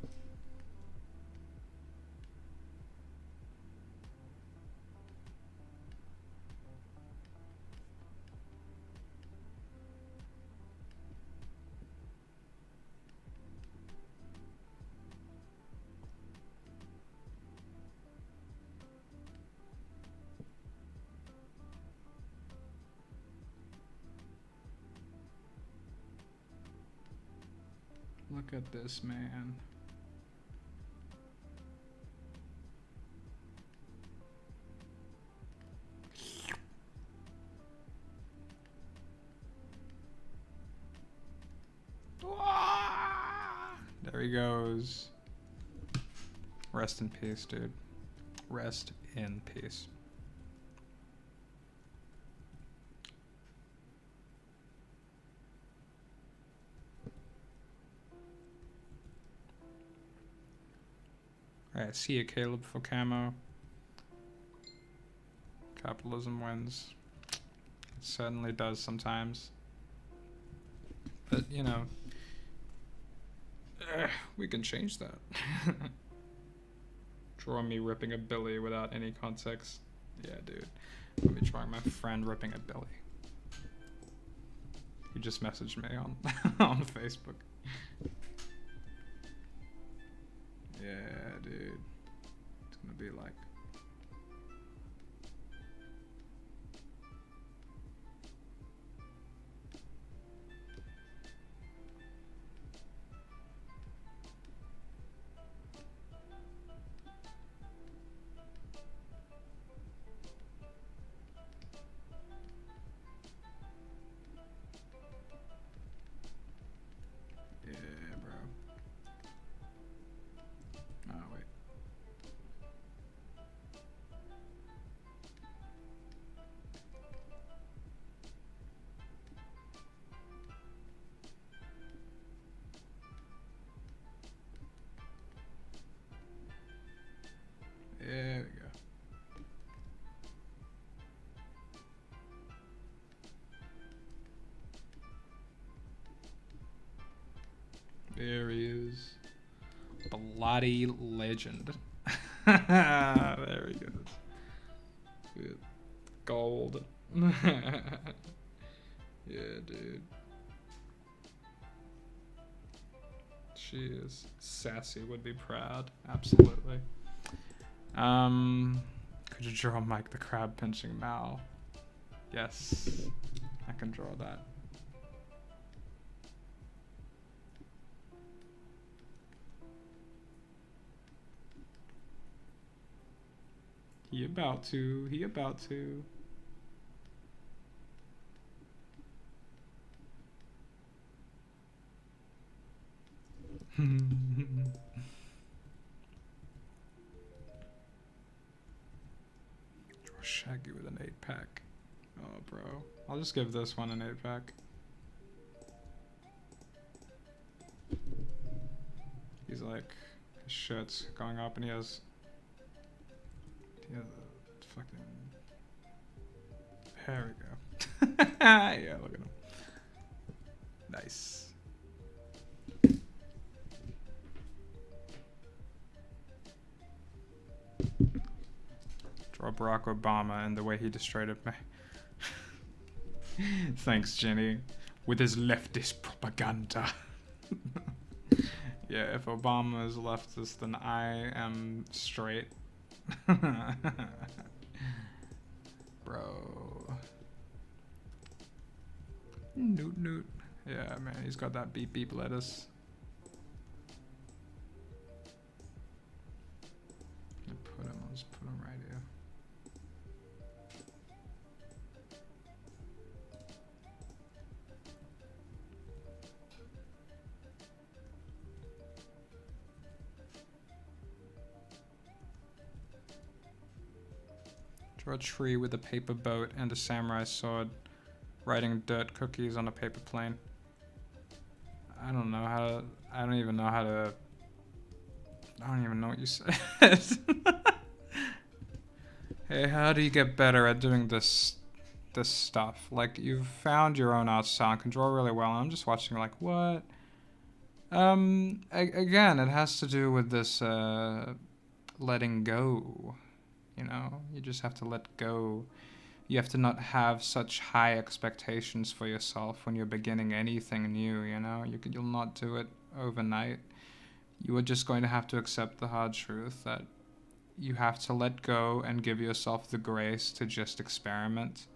Look at this, man. There he goes. Rest in peace, dude. Rest in peace. Alright, see you, Caleb, for camo. Capitalism wins. It certainly does sometimes. But, you know, we can change that. Draw me ripping a billy without any context. Yeah, dude. Let me drawing my friend ripping a billy. He just messaged me on on Facebook. Yeah, dude. It's gonna be like... There we go. There he is. Bloody legend. There he goes. With gold. Yeah, dude. She is sassy, would be proud. Absolutely. Could you draw Mike the crab pinching Mal? Yes, I can draw that. He about to. Draw Shaggy with an 8-pack. Oh, bro. I'll just give this one an 8-pack. He's like, his shirt's going up and he has a fucking... There we go. Yeah, look at him. Nice. Draw Barack Obama and the way he destroyed me. Thanks, Jenny. With his leftist propaganda. Yeah, if Obama is leftist, then I am straight. Bro. Newt newt. Yeah, man, he's got that beep beep lettuce. I'll just put him right here. Draw a tree with a paper boat and a samurai sword, writing dirt cookies on a paper plane. I don't know how to, I don't even know how to, I don't even know what you said. Hey, how do you get better at doing this stuff? Like, you've found your own art style and can draw really well, and I'm just watching like, what? Again, it has to do with this, letting go. You know, you just have to let go. You have to not have such high expectations for yourself when you're beginning anything new, you know? You'll not do it overnight. You are just going to have to accept the hard truth that you have to let go and give yourself the grace to just experiment.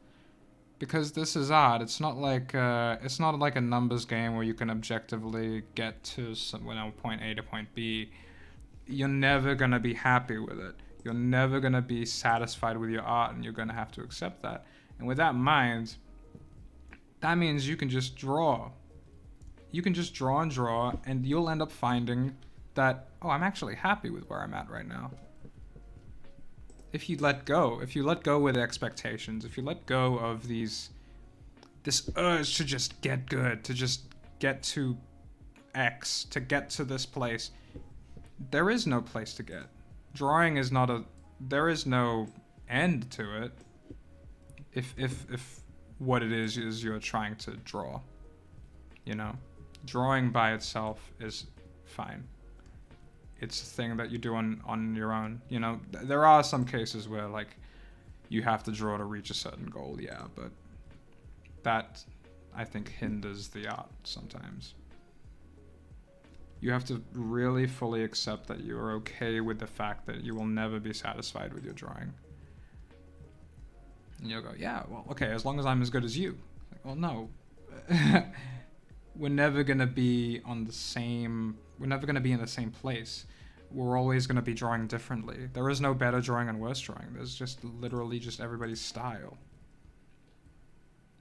because this is art. It's not like a numbers game where you can objectively get to point A to point B. You're never gonna be happy with it. You're never gonna be satisfied with your art, and you're gonna have to accept that. And with that in mind, that means you can just draw. You can just draw and draw, and you'll end up finding that, oh, I'm actually happy with where I'm at right now. If you let go with expectations, if you let go of this urge to just get good, to just get to X, to get to this place, there is no place to get. Drawing is not there is no end to it. If what it is you're trying to draw, you know, drawing by itself is fine. It's a thing that you do on your own. You know, there are some cases where like you have to draw to reach a certain goal, yeah, but that I think hinders the art sometimes. You have to really fully accept that you are okay with the fact that you will never be satisfied with your drawing. And you'll go, yeah, well, okay, as long as I'm as good as you. Like, well, no. We're never gonna be in the same place. We're always gonna be drawing differently. There is no better drawing and worse drawing. There's just literally just everybody's style.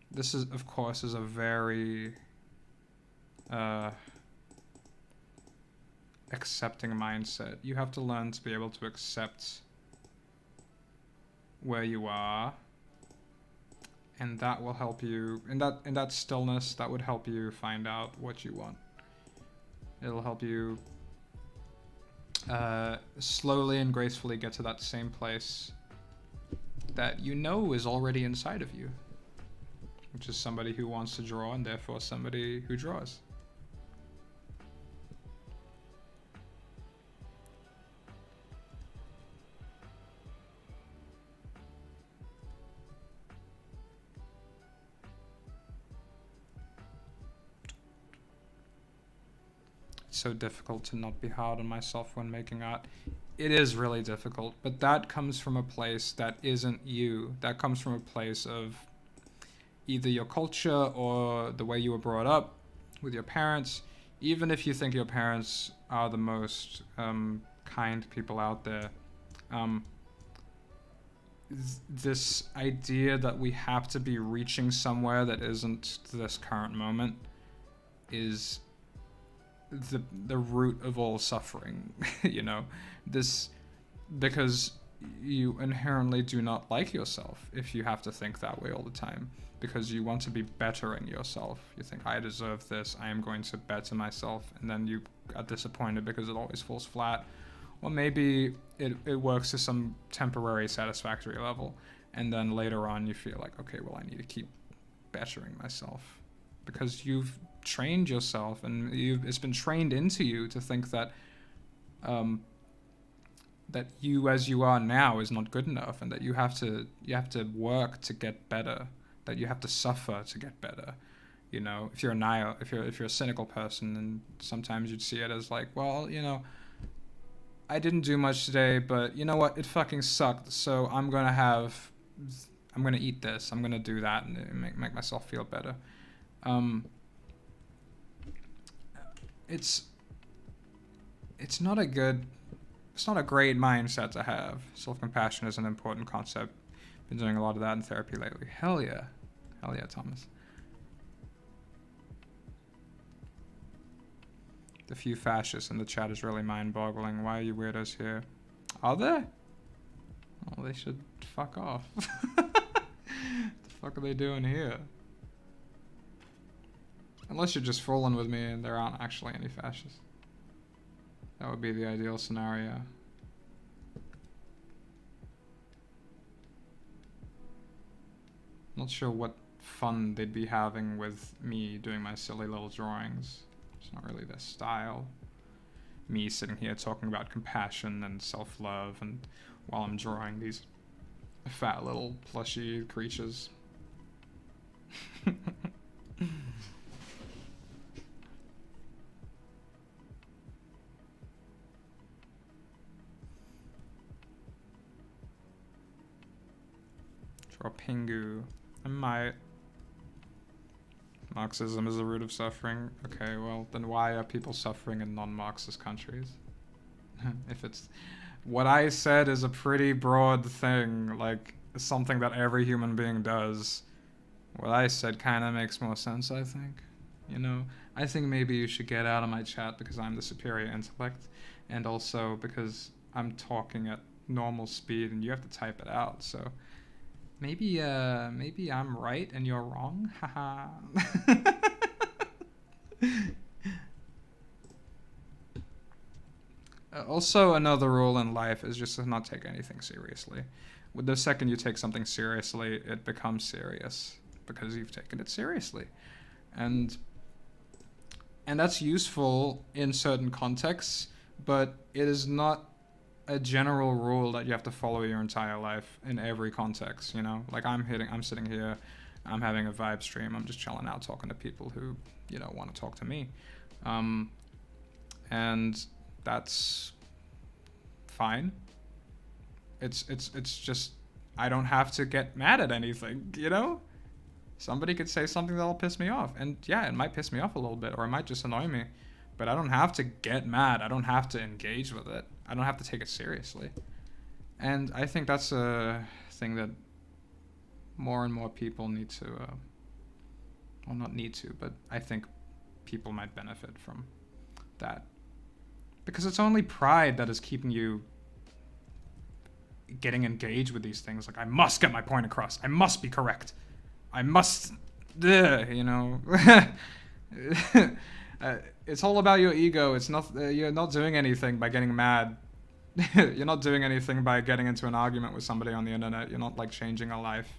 This is, of course, a very accepting mindset. You have to learn to be able to accept where you are, and that will help you in that stillness. That would help you find out what you want. It'll help you slowly and gracefully get to that same place that you know is already inside of you, which is somebody who wants to draw and therefore somebody who draws. So difficult to not be hard on myself when making art. It is really difficult, but that comes from a place that isn't you. That comes from a place of either your culture or the way you were brought up with your parents. Even if you think your parents are the most kind people out there, this idea that we have to be reaching somewhere that isn't this current moment is the root of all suffering. You know, this, because you inherently do not like yourself if you have to think that way all the time, because you want to be bettering yourself. You think, I deserve this, I am going to better myself, and then you are disappointed because it always falls flat. Or maybe it works to some temporary satisfactory level, and then later on you feel like, okay, well, I need to keep bettering myself, because you've trained yourself and it's been trained into you to think that that you as you are now is not good enough, and that you have to work to get better, that you have to suffer to get better. You know, if you're a cynical person, and sometimes you'd see it as like, well, you know, I didn't do much today, but you know what, it fucking sucked, so I'm gonna eat this, I'm gonna do that, and make myself feel better. It's not a great mindset to have. Self-compassion is an important concept. Been doing a lot of that in therapy lately. Hell yeah, Thomas. The few fascists in the chat is really mind-boggling. Why are you weirdos here? Are there? Oh, they should fuck off. What the fuck are they doing here? Unless you're just fooling with me and there aren't actually any fascists. That would be the ideal scenario. Not sure what fun they'd be having with me doing my silly little drawings. It's not really their style. Me sitting here talking about compassion and self-love, and while I'm drawing these fat little plushy creatures. Draw Pingu. I might. Marxism is the root of suffering. Okay, well, then why are people suffering in non-Marxist countries? If it's... What I said is a pretty broad thing, like, something that every human being does. What I said kind of makes more sense, I think. You know? I think maybe you should get out of my chat because I'm the superior intellect, and also because I'm talking at normal speed and you have to type it out, so... Maybe I'm right and you're wrong? Haha. Also, another rule in life is just to not take anything seriously. The second you take something seriously, it becomes serious because you've taken it seriously. And that's useful in certain contexts, but it is not a general rule that you have to follow your entire life in every context, you know? Like I'm sitting here, I'm having a vibe stream, I'm just chilling out talking to people who, you know, want to talk to me. And that's fine. It's just, I don't have to get mad at anything, you know? Somebody could say something that'll piss me off, and yeah, it might piss me off a little bit, or it might just annoy me, but I don't have to get mad. I don't have to engage with it. I don't have to take it seriously. And I think that's a thing that more and more people need to, well, not need to, but I think people might benefit from that. Because it's only pride that is keeping you getting engaged with these things. Like, I must get my point across. I must be correct. I must, you know. It's all about your ego. It's not, you're not doing anything by getting mad. You're not doing anything by getting into an argument with somebody on the internet. You're not, like, changing a life.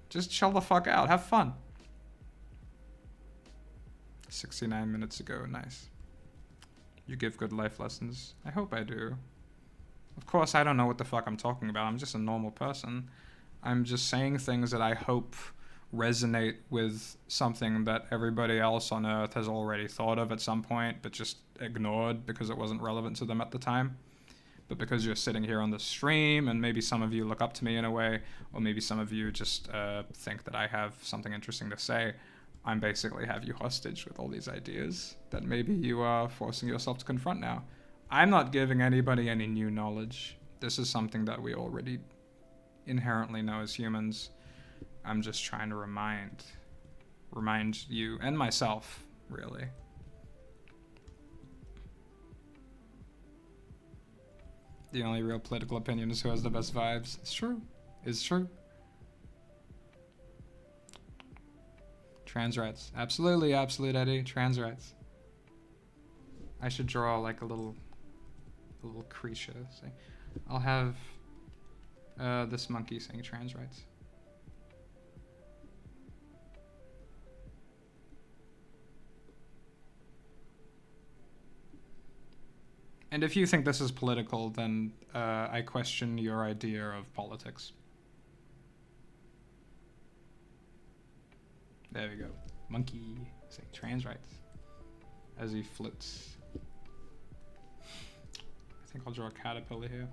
Just chill the fuck out. Have fun. 69 minutes ago. Nice. You give good life lessons. I hope I do. Of course, I don't know what the fuck I'm talking about. I'm just a normal person. I'm just saying things that I hope resonate with something that everybody else on Earth has already thought of at some point, but just ignored because it wasn't relevant to them at the time. But because you're sitting here on the stream, and maybe some of you look up to me in a way, or maybe some of you just think that I have something interesting to say, I'm basically have you hostage with all these ideas that maybe you are forcing yourself to confront now. I'm not giving anybody any new knowledge. This is something that we already inherently know as humans. I'm just trying to remind you and myself, really. The only real political opinion is who has the best vibes. It's true. It's true. Trans rights. Absolutely, absolute Eddie. Trans rights. I should draw like a little creature. Say, I'll have this monkey saying trans rights. And if you think this is political, then I question your idea of politics. There we go. Monkey saying trans rights as he flits. I think I'll draw a caterpillar here.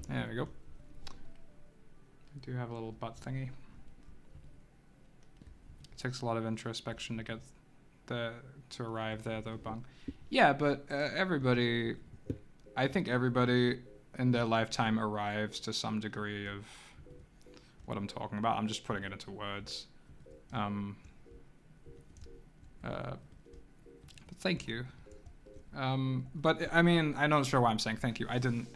There we go. I do have a little butt thingy. It takes a lot of introspection to get to arrive there though, Bung. Yeah, but everybody, I think everybody in their lifetime arrives to some degree of what I'm talking about. I'm just putting it into words. But thank you. But I mean, I'm not sure why I'm saying thank you. I didn't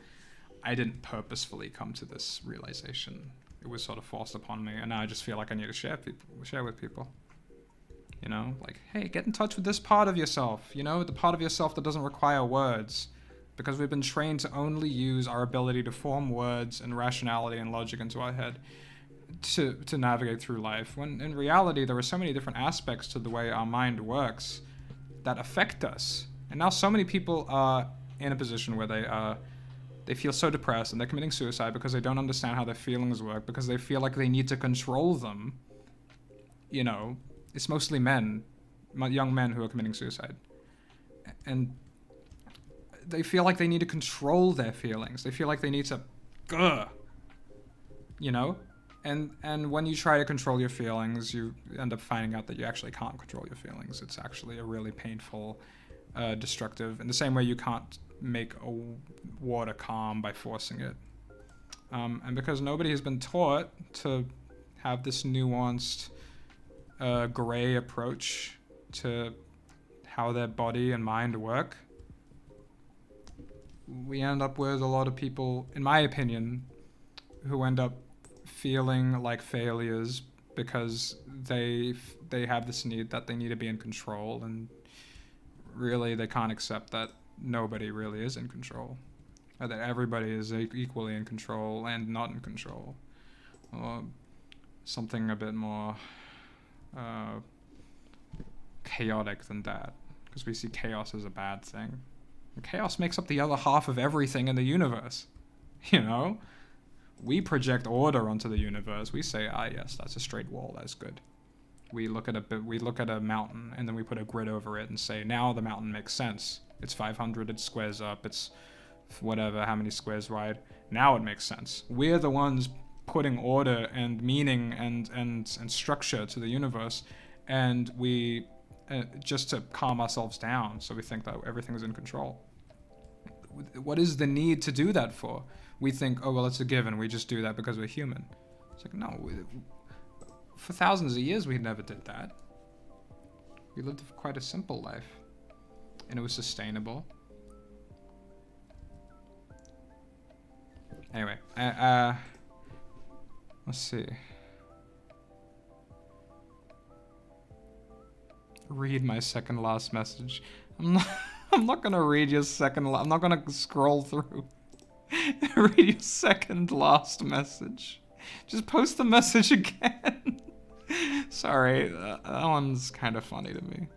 purposefully come to this realization. It was sort of forced upon me, and now I just feel like I need to share with people. You know, like, hey, get in touch with this part of yourself, you know, the part of yourself that doesn't require words, because we've been trained to only use our ability to form words and rationality and logic into our head to navigate through life, when in reality there are so many different aspects to the way our mind works that affect us. And now so many people are in a position where they feel so depressed and they're committing suicide because they don't understand how their feelings work, because they feel like they need to control them. You know, it's mostly men, young men who are committing suicide. And they feel like they need to control their feelings. They feel like they need to, you know? And when you try to control your feelings, you end up finding out that you actually can't control your feelings. It's actually a really painful, destructive, in the same way you can't make a water calm by forcing it. And because nobody has been taught to have this nuanced, gray approach to how their body and mind work, we end up with a lot of people, in my opinion, who end up feeling like failures because they have this need that they need to be in control, and really they can't accept that nobody really is in control, or that everybody is equally in control and not in control, or something a bit more chaotic than that, because we see chaos as a bad thing. And chaos makes up the other half of everything in the universe, you know? We project order onto the universe. We say, yes, that's a straight wall, that's good. We look at a mountain, and then we put a grid over it and say, now the mountain makes sense. It's 500, it squares up, it's whatever, how many squares wide. Now it makes sense. We're the ones putting order and meaning and structure to the universe, and we, just to calm ourselves down, so we think that everything is in control. What is the need to do that for? We think, oh, well, it's a given. We just do that because we're human. It's like, no. For thousands of years, we never did that. We lived quite a simple life. And it was sustainable. Anyway, let's see. Read my second last message. I'm not gonna read your I'm not gonna scroll through. Read your second last message. Just post the message again. Sorry, that one's kind of funny to me.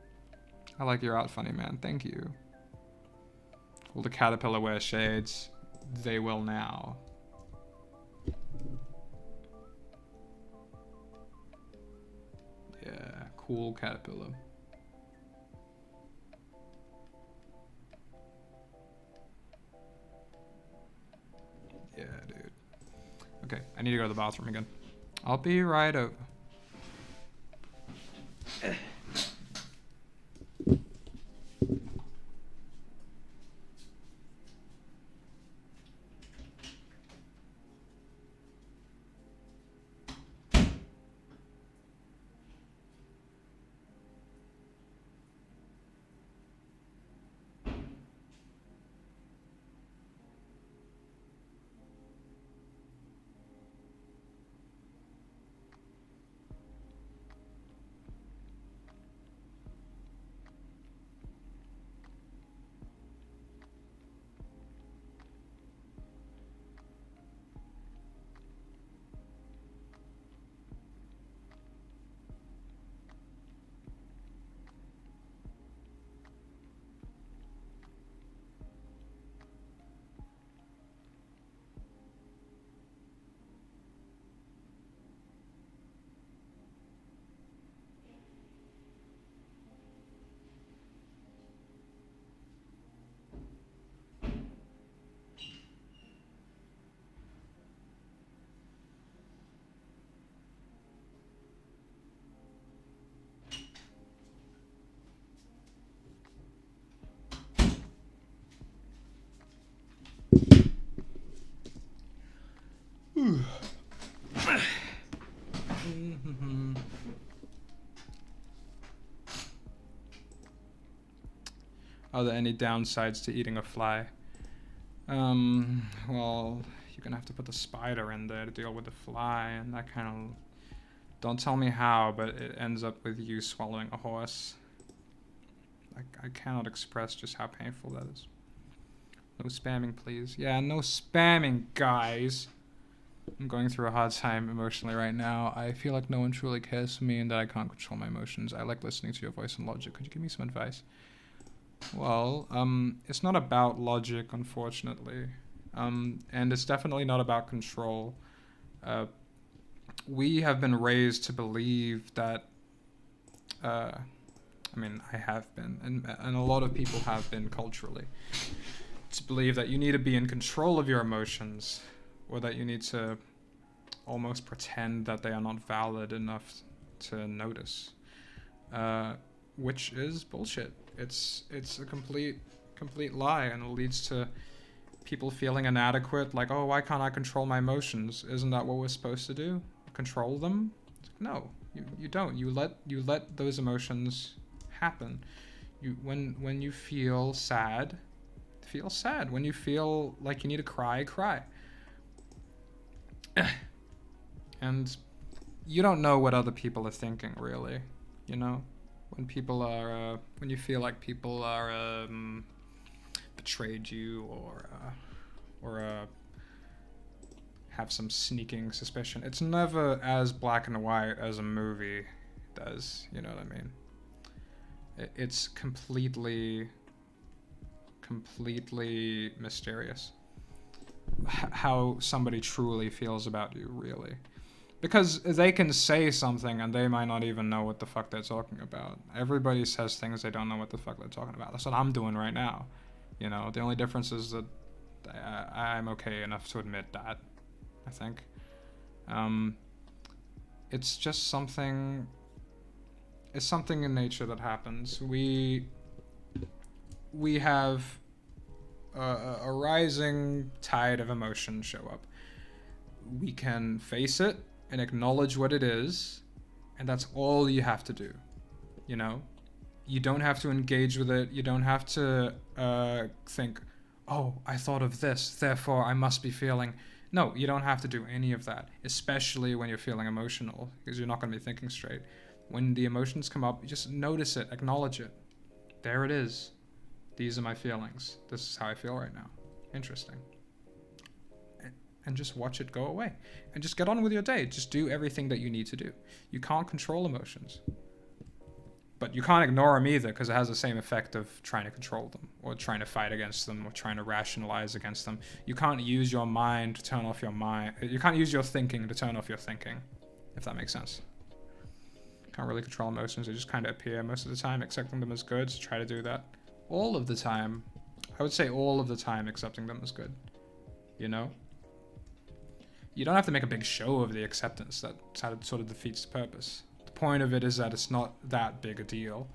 I like your out, funny man. Thank you. Will the caterpillar wear shades? They will now. Yeah, cool caterpillar. Yeah, dude. Okay, I need to go to the bathroom again. I'll be right over. Are there any downsides to eating a fly? Well, you're gonna have to put the spider in there to deal with the fly, and that kind of... Don't tell me how, but it ends up with you swallowing a horse. I cannot express just how painful that is. No spamming, please. Yeah, no spamming, guys. I'm going through a hard time emotionally right now. I feel like no one truly cares for me and that I can't control my emotions. I like listening to your voice and logic. Could you give me some advice? Well, it's not about logic, unfortunately. And it's definitely not about control. Uh, we have been raised to believe that, uh, I mean, I have been, and a lot of people have been culturally, to believe that you need to be in control of your emotions, or that you need to almost pretend that they are not valid enough to notice, which is bullshit. It's a complete lie, and it leads to people feeling inadequate. Like, oh, why can't I control my emotions? Isn't that what we're supposed to do? Control them? No, you don't. You let those emotions happen. When you feel sad, feel sad. When you feel like you need to cry, cry. And you don't know what other people are thinking, really. You know, when people are, when you feel like people are betrayed you, or have some sneaking suspicion. It's never as black and white as a movie does. You know what I mean? It's completely mysterious how somebody truly feels about you, really. Because they can say something and they might not even know what the fuck they're talking about. Everybody says things they don't know what the fuck they're talking about. That's what I'm doing right now. You know, the only difference is that I'm okay enough to admit that, I think. It's just something... It's something in nature that happens. We have a rising tide of emotion show up. We can face it and acknowledge what it is, and that's all you have to do. You know, you don't have to engage with it. You don't have to think, oh, I thought of this, therefore I must be feeling. No, you don't have to do any of that, especially when you're feeling emotional, because you're not going to be thinking straight. When the emotions come up, you just notice it, acknowledge it. There it is. These are my feelings. This is how I feel right now. Interesting. And just watch it go away. And just get on with your day. Just do everything that you need to do. You can't control emotions. But you can't ignore them either, because it has the same effect of trying to control them, or trying to fight against them, or trying to rationalize against them. You can't use your mind to turn off your mind. You can't use your thinking to turn off your thinking, if that makes sense. Can't really control emotions. They just kind of appear most of the time. Accepting them as good, so try to do that. All of the time. I would say all of the time accepting them as good. You know? You don't have to make a big show of the acceptance. That sort of defeats the purpose. The point of it is that it's not that big a deal.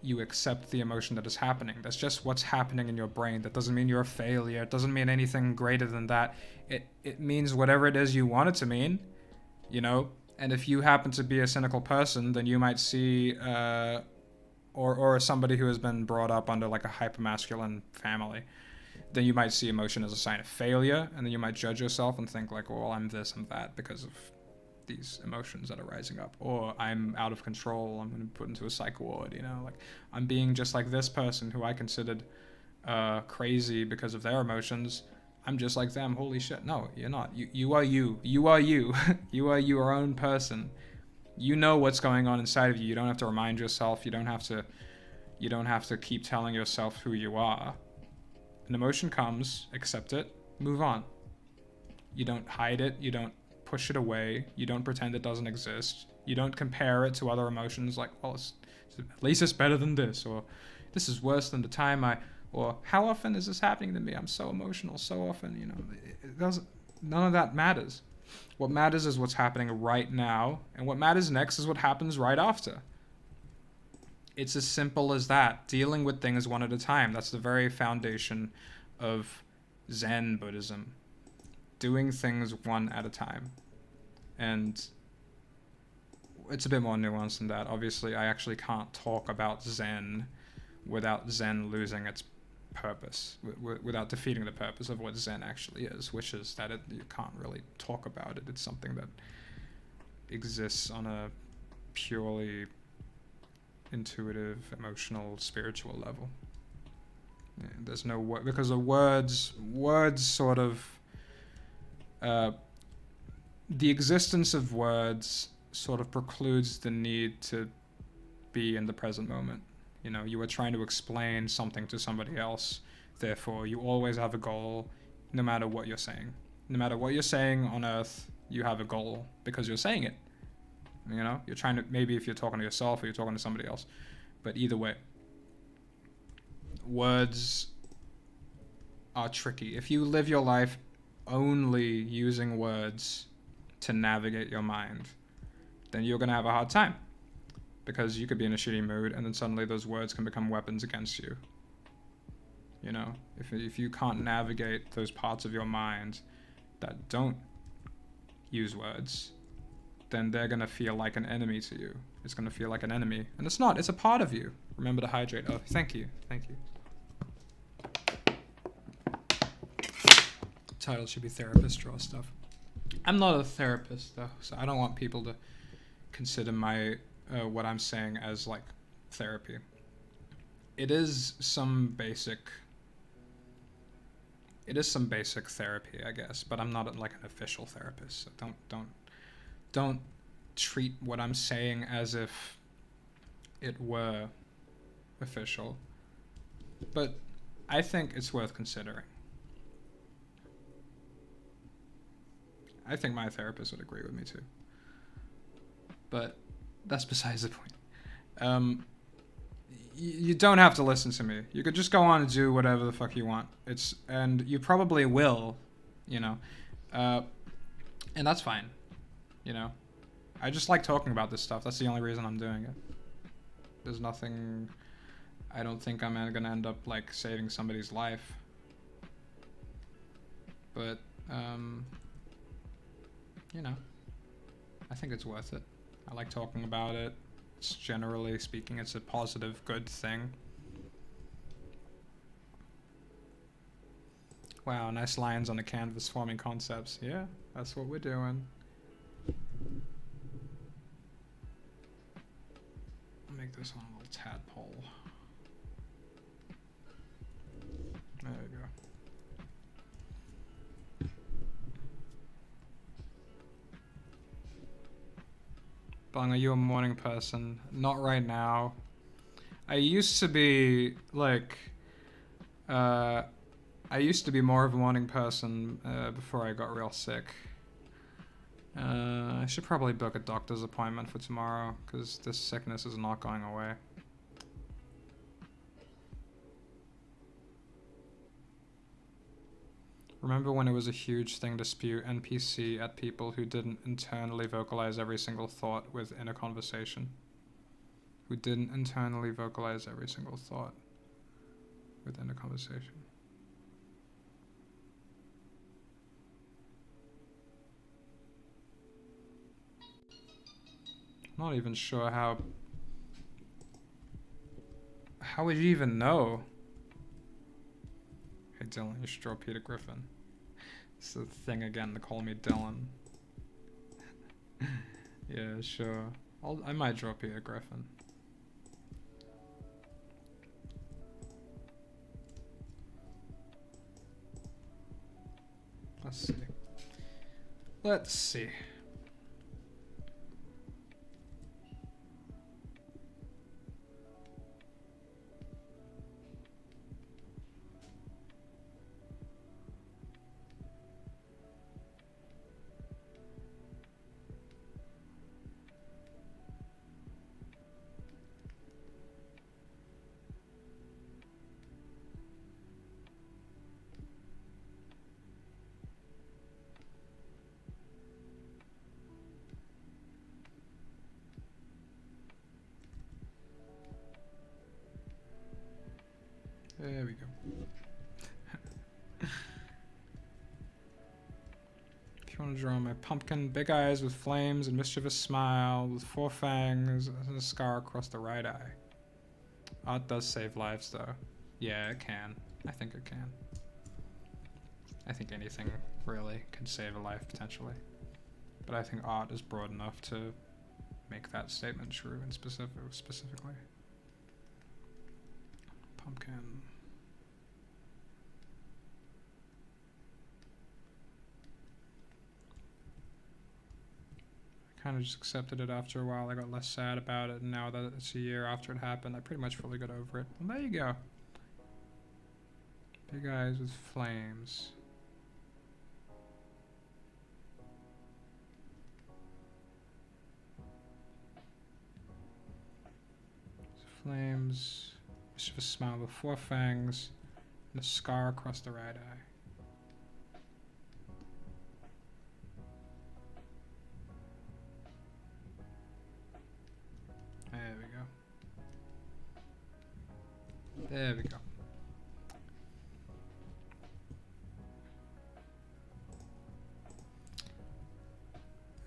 You accept the emotion that is happening. That's just what's happening in your brain. That doesn't mean you're a failure. It doesn't mean anything greater than that. It means whatever it is you want it to mean. You know? And if you happen to be a cynical person, then you might see, or somebody who has been brought up under like a hypermasculine family, then you might see emotion as a sign of failure, and then you might judge yourself and think like, well, I'm this, I'm that because of these emotions that are rising up, or I'm out of control, I'm going to be put into a psych ward, you know, like I'm being just like this person who I considered crazy because of their emotions. I'm just like them. Holy shit. No, you're not. You are you. You are you. You are your own person. You know what's going on inside of you. You don't have to remind yourself. You don't have to keep telling yourself who you are. An emotion comes, accept it, move on. You don't hide it. You don't push it away. You don't pretend it doesn't exist. You don't compare it to other emotions like, well, at least it's better than this, or this is worse than the time or how often is this happening to me? I'm so emotional so often, you know. It doesn't, none of that matters. What matters is what's happening right now, and what matters next is what happens right after. It's as simple as that. Dealing with things one at a time. That's the very foundation of Zen Buddhism. Doing things one at a time. And it's a bit more nuanced than that. Obviously, I actually can't talk about Zen without Zen losing its purpose, without defeating the purpose of what Zen actually is, which is that you can't really talk about it. It's something that exists on a purely intuitive, emotional, spiritual level. Yeah, there's no word, because the words sort of, the existence of words sort of precludes the need to be in the present moment. You know, you are trying to explain something to somebody else. Therefore, you always have a goal, no matter what you're saying. No matter what you're saying on Earth, you have a goal because you're saying it. You know, you're trying to, maybe if you're talking to yourself or you're talking to somebody else. But either way, words are tricky. If you live your life only using words to navigate your mind, then you're going to have a hard time. Because you could be in a shitty mood and then suddenly those words can become weapons against you. You know, if you can't navigate those parts of your mind that don't use words, then they're going to feel like an enemy to you. It's going to feel like an enemy. And it's not. It's a part of you. Remember to hydrate. Oh, thank you. Thank you. Title should be therapist draw stuff. I'm not a therapist, though, so I don't want people to consider my what I'm saying as like therapy. It is some basic therapy, I guess, but I'm not like an official therapist. So don't treat what I'm saying as if it were official. But I think it's worth considering. I think my therapist would agree with me too. But that's besides the point. You don't have to listen to me. You could just go on and do whatever the fuck you want. And you probably will, you know. And that's fine. You know. I just like talking about this stuff. That's the only reason I'm doing it. There's nothing... I don't think I'm gonna end up, like, saving somebody's life. But, you know. I think it's worth it. I like talking about it. It's generally speaking, it's a positive, good thing. Wow, nice lines on the canvas forming concepts. Yeah, that's what we're doing. I'll make this one a little tadpole. There we go. Bung, are you a morning person? Not right now. I used to be, like, I used to be more of a morning person before I got real sick. I should probably book a doctor's appointment for tomorrow, because this sickness is not going away. Remember when it was a huge thing to spew NPC at people who didn't internally vocalize every single thought within a conversation? Who didn't internally vocalize every single thought within a conversation? I'm not even sure how would you even know? Hey Dylan, you should draw Peter Griffin. It's the thing again, they call me Dylan. Yeah, sure. I might draw Peter Griffin. Let's see. Let's see. There we go. If you want to draw my pumpkin, big eyes with flames and mischievous smile, with 4 fangs and a scar across the right eye. Art does save lives, though. Yeah, it can. I think it can. I think anything, really, can save a life, potentially. But I think art is broad enough to make that statement true and specifically. Pumpkin. kind of just accepted it after a while. I got less sad about it, and now that it's a year after it happened, I pretty much fully got over it. Well, there you go. Big eyes with flames. Flames. Mischievous smile with 4 fangs, and a scar across the right eye. There we go. There we go.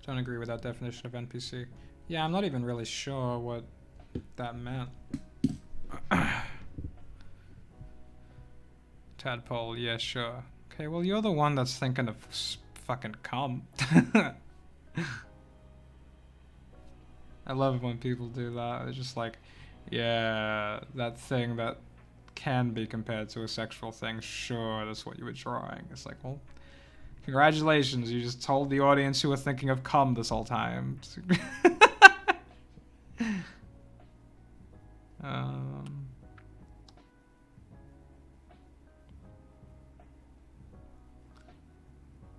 Don't agree with that definition of NPC. Yeah, I'm not even really sure what that meant. Tadpole, yeah, sure. Okay, well, you're the one that's thinking of fucking cum. I love it when people do that. They're just like, yeah, that thing that can be compared to a sexual thing, sure, that's what you were drawing. It's like, well, congratulations, you just told the audience you were thinking of cum this whole time.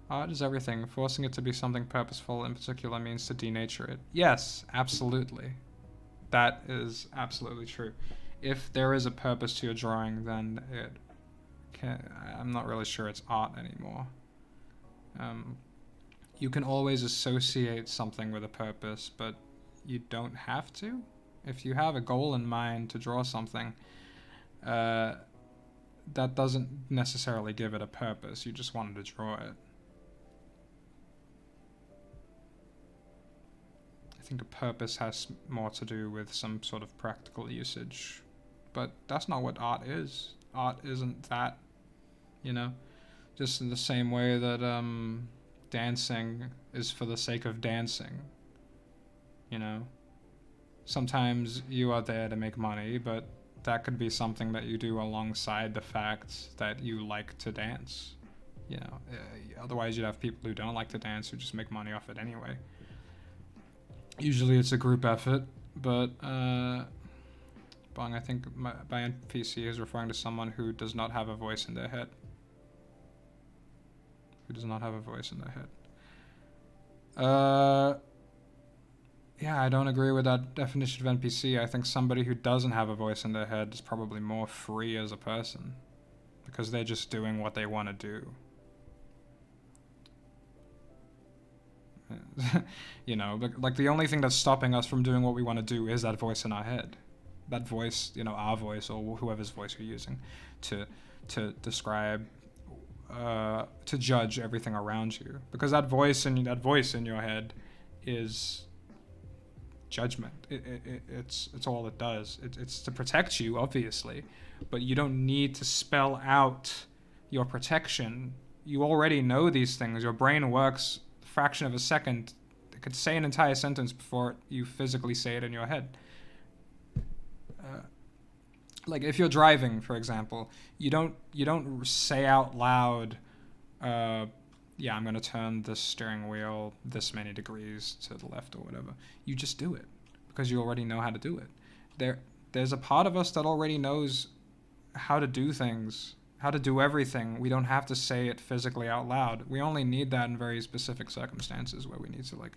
Art is everything. Forcing it to be something purposeful in particular means to denature it. Yes, absolutely. That is absolutely true. If there is a purpose to your drawing, then it can, I'm not really sure it's art anymore. You can always associate something with a purpose, but you don't have to. If you have a goal in mind to draw something, that doesn't necessarily give it a purpose. You just wanted to draw it. I think a purpose has more to do with some sort of practical usage, but that's not what art is. Art isn't that, you know, just in the same way that dancing is for the sake of dancing, you know. Sometimes you are there to make money, but that could be something that you do alongside the fact that you like to dance, you know. Otherwise you'd have people who don't like to dance who just make money off it anyway. Usually it's a group effort, but Bong, I think by NPC is referring to someone who does not have a voice in their head. Who does not have a voice in their head. Yeah, I don't agree with that definition of NPC. I think somebody who doesn't have a voice in their head is probably more free as a person, because they're just doing what they want to do. You know, like the only thing that's stopping us from doing what we want to do is that voice in our head. That voice, you know, our voice or whoever's voice you're using to describe, to judge everything around you. Because that voice in your head is judgment. It's all it does. It's to protect you, obviously, but you don't need to spell out your protection. You already know these things. Your brain works fraction of a second. It could say an entire sentence before you physically say it in your head. Like if you're driving, for example, you don't say out loud, yeah, I'm gonna turn the steering wheel this many degrees to the left or whatever. You just do it because you already know how to do it. There's a part of us that already knows how to do things, how to do everything. We don't have to say it physically out loud. We only need that in very specific circumstances where we need to, like,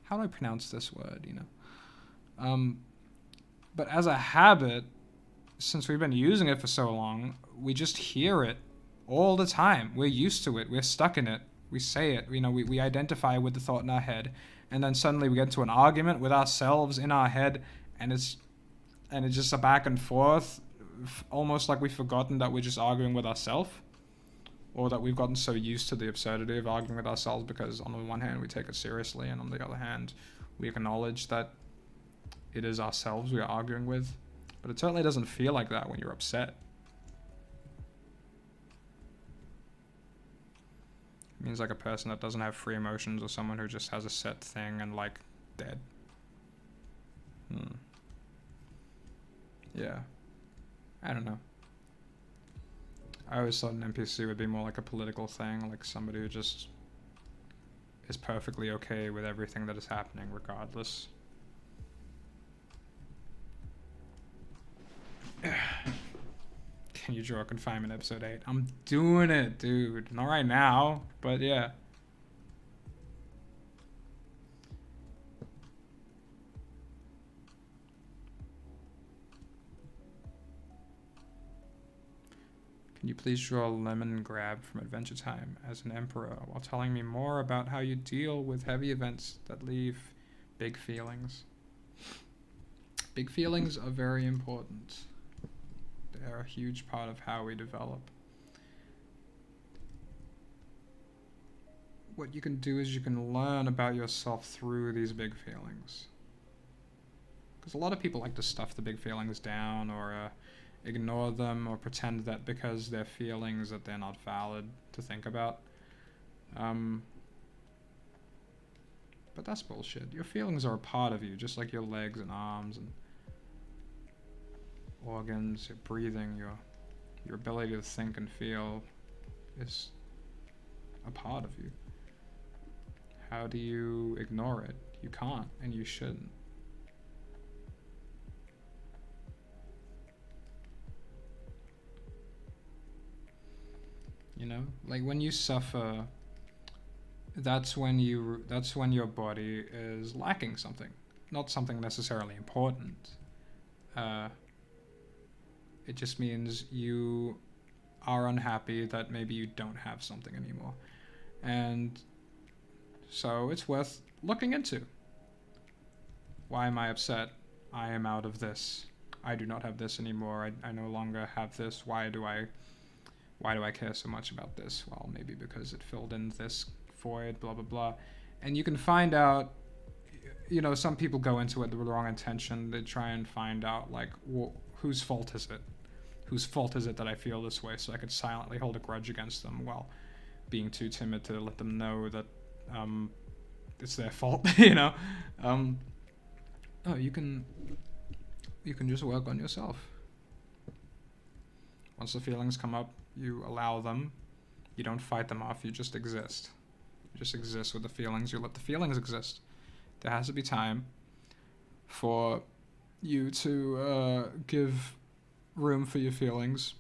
how do I pronounce this word, you know? But as a habit, since we've been using it for so long, we just hear it all the time. We're used to it. We're stuck in it. We say it. You know, we identify with the thought in our head, and then suddenly we get into an argument with ourselves in our head, and it's just a back and forth, almost like we've forgotten that we're just arguing with ourselves, or that we've gotten so used to the absurdity of arguing with ourselves because on the one hand we take it seriously, and on the other hand we acknowledge that it is ourselves we are arguing with. But it certainly doesn't feel like that when you're upset. It means like a person that doesn't have free emotions, or someone who just has a set thing and, like, dead. Yeah. I don't know. I always thought an NPC would be more like a political thing, like somebody who just is perfectly okay with everything that is happening regardless. Can you draw confinement episode 8? I'm doing it, dude. Not right now, but yeah. Can you please draw Lemon Grab from Adventure Time as an emperor while telling me more about how you deal with heavy events that leave big feelings? Big feelings are very important. They're a huge part of how we develop. What you can do is you can learn about yourself through these big feelings. Because a lot of people like to stuff the big feelings down or ignore them or pretend that because they're feelings that they're not valid to think about. But that's bullshit. Your feelings are a part of you, just like your legs and arms and organs, your breathing, your ability to think and feel is a part of you. How do you ignore it? You can't, and you shouldn't. You know, like when you suffer, that's when your body is lacking something, not something necessarily important. It just means you are unhappy that maybe you don't have something anymore. And so it's worth looking into. Why am I upset? I am out of this. I do not have this anymore. I no longer have this. Why do I care so much about this? Well, maybe because it filled in this void, blah, blah, blah. And you can find out, you know, some people go into it with the wrong intention. They try and find out, like, whose fault is it? Whose fault is it that I feel this way? So I could silently hold a grudge against them while being too timid to let them know that it's their fault, you know? No, you can just work on yourself. Once the feelings come up, you allow them. You don't fight them off. You just exist. You just exist with the feelings. You let the feelings exist. There has to be time for you to give room for your feelings.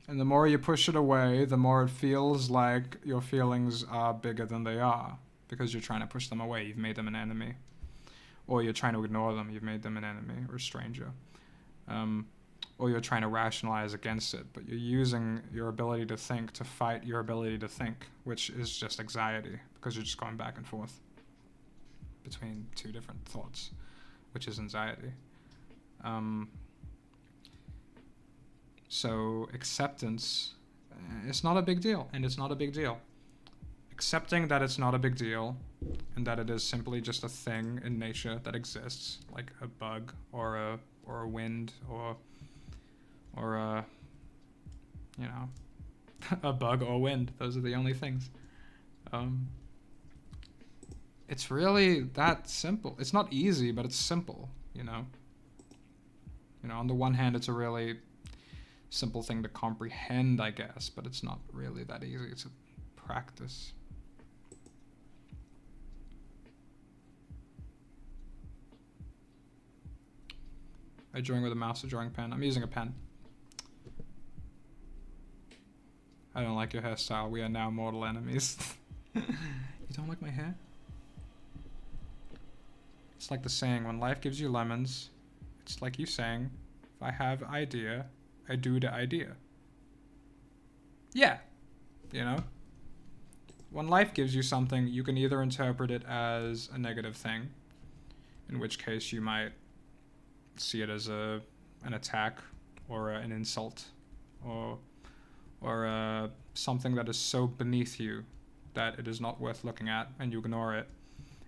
And the more you push it away, the more it feels like your feelings are bigger than they are. Because you're trying to push them away. You've made them an enemy. Or you're trying to ignore them. You've made them an enemy or a stranger. Or you're trying to rationalize against it, but you're using your ability to think to fight your ability to think, which is just anxiety, because you're just going back and forth between two different thoughts, which is anxiety. So acceptance, it's not a big deal, and it's not a big deal. Accepting that it's not a big deal, and that it is simply just a thing in nature that exists, like a bug or a wind or you know, a bug or wind. Those are the only things. It's really that simple. It's not easy, but it's simple, you know. You know, on the one hand, it's a really simple thing to comprehend, I guess, but it's not really that easy to practice. Are you drawing with a mouse or drawing pen? I'm using a pen. I don't like your hairstyle. We are now mortal enemies. You don't like my hair? It's like the saying, when life gives you lemons, it's like you saying, if I have idea, I do the idea. Yeah. You know? When life gives you something, you can either interpret it as a negative thing, in which case you might see it as an attack or an insult or something that is so beneath you that it is not worth looking at and you ignore it.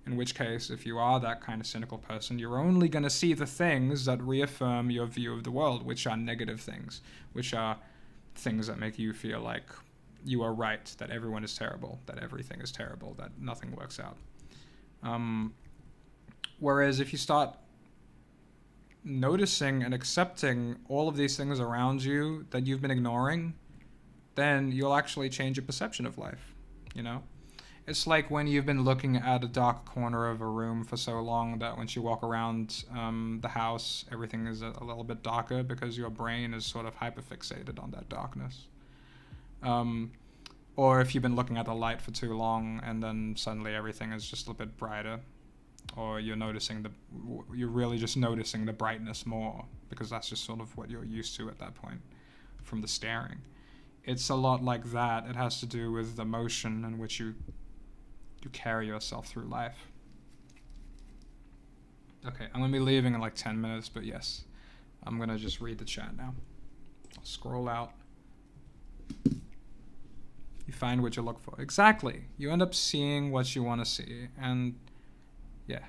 In which case, if you are that kind of cynical person, you're only going to see the things that reaffirm your view of the world, which are negative things, which are things that make you feel like you are right, that everyone is terrible, that everything is terrible, that nothing works out. Whereas if you start noticing and accepting all of these things around you that you've been ignoring, then you'll actually change your perception of life, you know? It's like when you've been looking at a dark corner of a room for so long that once you walk around the house, everything is a little bit darker because your brain is sort of hyperfixated on that darkness. Um, or if you've been looking at the light for too long and then suddenly everything is just a little bit brighter, or you're really just noticing the brightness more because that's just sort of what you're used to at that point from the staring. It's a lot like that. It has to do with the motion in which you carry yourself through life. Okay, I'm gonna be leaving in like 10 minutes, but yes, I'm gonna just read the chat now. I'll scroll out. You find what you look for. Exactly. You end up seeing what you want to see, and yeah.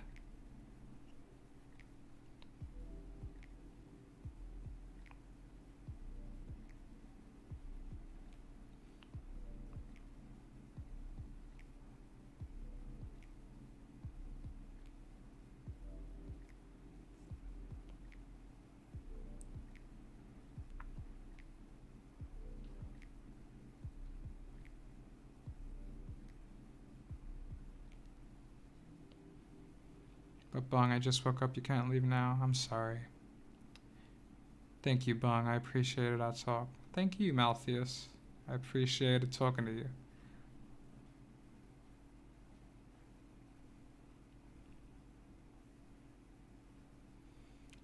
But Bung, I just woke up. You can't leave now. I'm sorry. Thank you, Bung. I appreciated our talk. Thank you, Maltheus. I appreciated talking to you.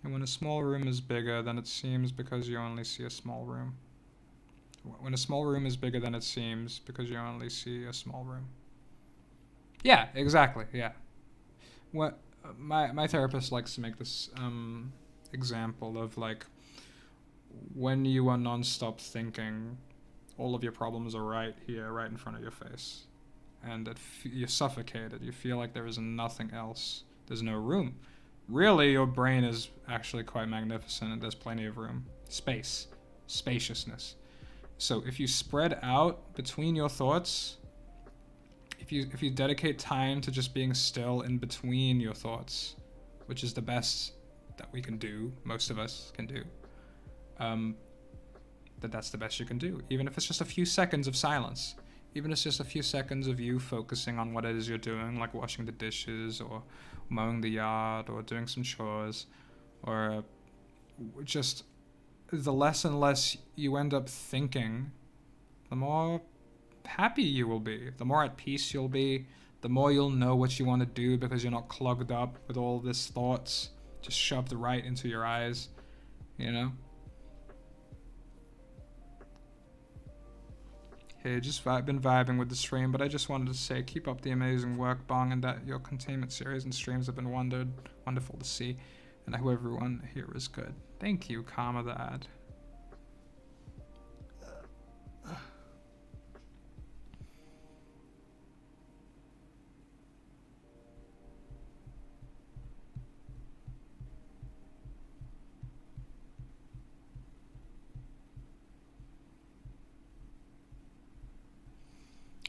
And when a small room is bigger than it seems because you only see a small room. When a small room is bigger than it seems because you only see a small room. Yeah, exactly. Yeah. What my therapist likes to make this example of like when you are non-stop thinking, all of your problems are right here, right in front of your face, and you're suffocated. You feel like there is nothing else. There's no room. Really, your brain is actually quite magnificent, and there's plenty of room, spaciousness. So if you spread out between your thoughts, if you dedicate time to just being still in between your thoughts, which is the best that we can do, most of us can do, that's the best you can do. Even if it's just a few seconds of silence, even if it's just a few seconds of you focusing on what it is you're doing, like washing the dishes or mowing the yard or doing some chores, or just the less and less you end up thinking, the more happy you will be, the more at peace you'll be, the more you'll know what you want to do because you're not clogged up with all this thoughts just shoved right into your eyes, you know? Hey, just been vibing with the stream, but I just wanted to say keep up the amazing work, Bong, and that your containment series and streams have been wonderful to see, and I hope everyone here is good. Thank you, Karma the ad.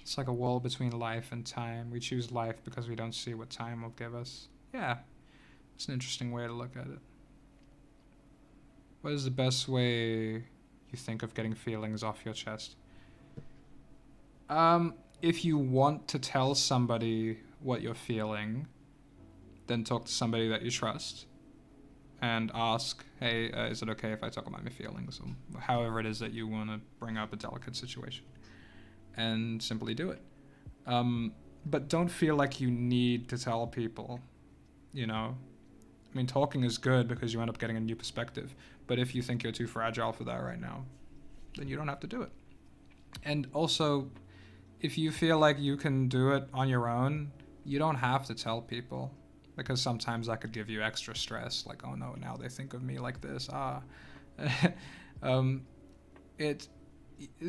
It's like a wall between life and time. We choose life because we don't see what time will give us. Yeah, it's an interesting way to look at it. What is the best way you think of getting feelings off your chest? If you want to tell somebody what you're feeling, then talk to somebody that you trust and ask, hey, is it okay if I talk about my feelings? Or however it is that you want to bring up a delicate situation. And simply do it. But don't feel like you need to tell people, you know? I mean, talking is good because you end up getting a new perspective. But if you think you're too fragile for that right now, then you don't have to do it. And also, if you feel like you can do it on your own, you don't have to tell people. Because sometimes that could give you extra stress. Like, oh no, now they think of me like this.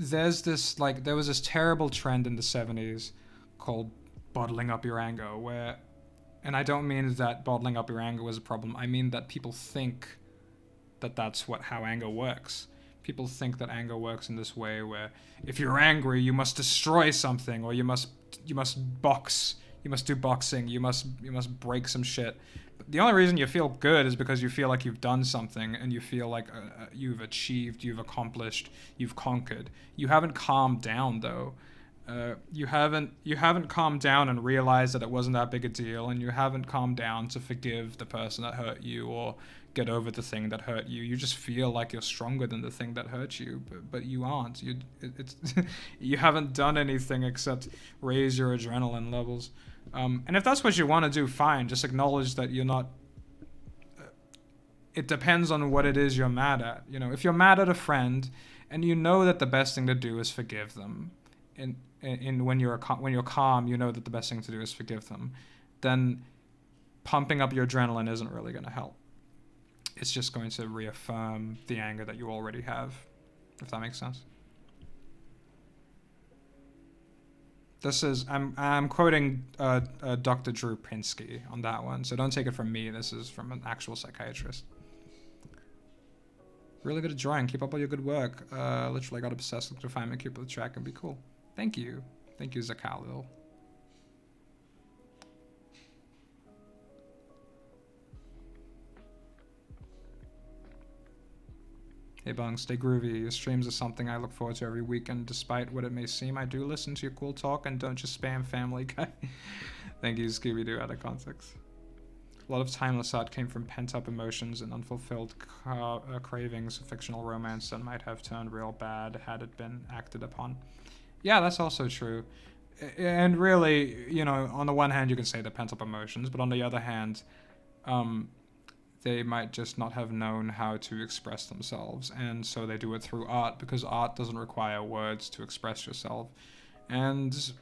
There was this terrible trend in the 70s called bottling up your anger, where, and I don't mean that bottling up your anger was a problem. I mean that people think that that's how anger works. People think that anger works in this way where if you're angry, you must destroy something, or you must box, you must do boxing, you must break some shit. But the only reason you feel good is because you feel like you've done something and you feel like you've achieved, you've accomplished, you've conquered. You haven't calmed down though. You haven't calmed down and realized that it wasn't that big a deal, and you haven't calmed down to forgive the person that hurt you or get over the thing that hurt you. You just feel like you're stronger than the thing that hurt you, but you aren't. It's you haven't done anything except raise your adrenaline levels. And if that's what you want to do, fine. Just acknowledge that you're not. It depends on what it is you're mad at. You know, if you're mad at a friend, and you know that the best thing to do is forgive them, when you're calm, you know that the best thing to do is forgive them, then pumping up your adrenaline isn't really going to help. It's just going to reaffirm the anger that you already have, if that makes sense. This is I'm quoting Dr. Drew Pinsky on that one, so don't take it from me. This is from an actual psychiatrist. Really good at drawing. Keep up all your good work. Literally got obsessed with refinement. Keep up the track and be cool. Thank you. Thank you, Zakalil. Hey Bung, stay groovy. Your streams are something I look forward to every weekend. Despite what it may seem, I do listen to your cool talk and don't just spam Family Guy. Thank you, Scooby-Doo, out of context. A lot of timeless art came from pent-up emotions and unfulfilled cravings for fictional romance that might have turned real bad had it been acted upon. Yeah, that's also true. And really, you know, on the one hand, you can say they're pent-up emotions, but on the other hand, they might just not have known how to express themselves, and so they do it through art, because art doesn't require words to express yourself. And,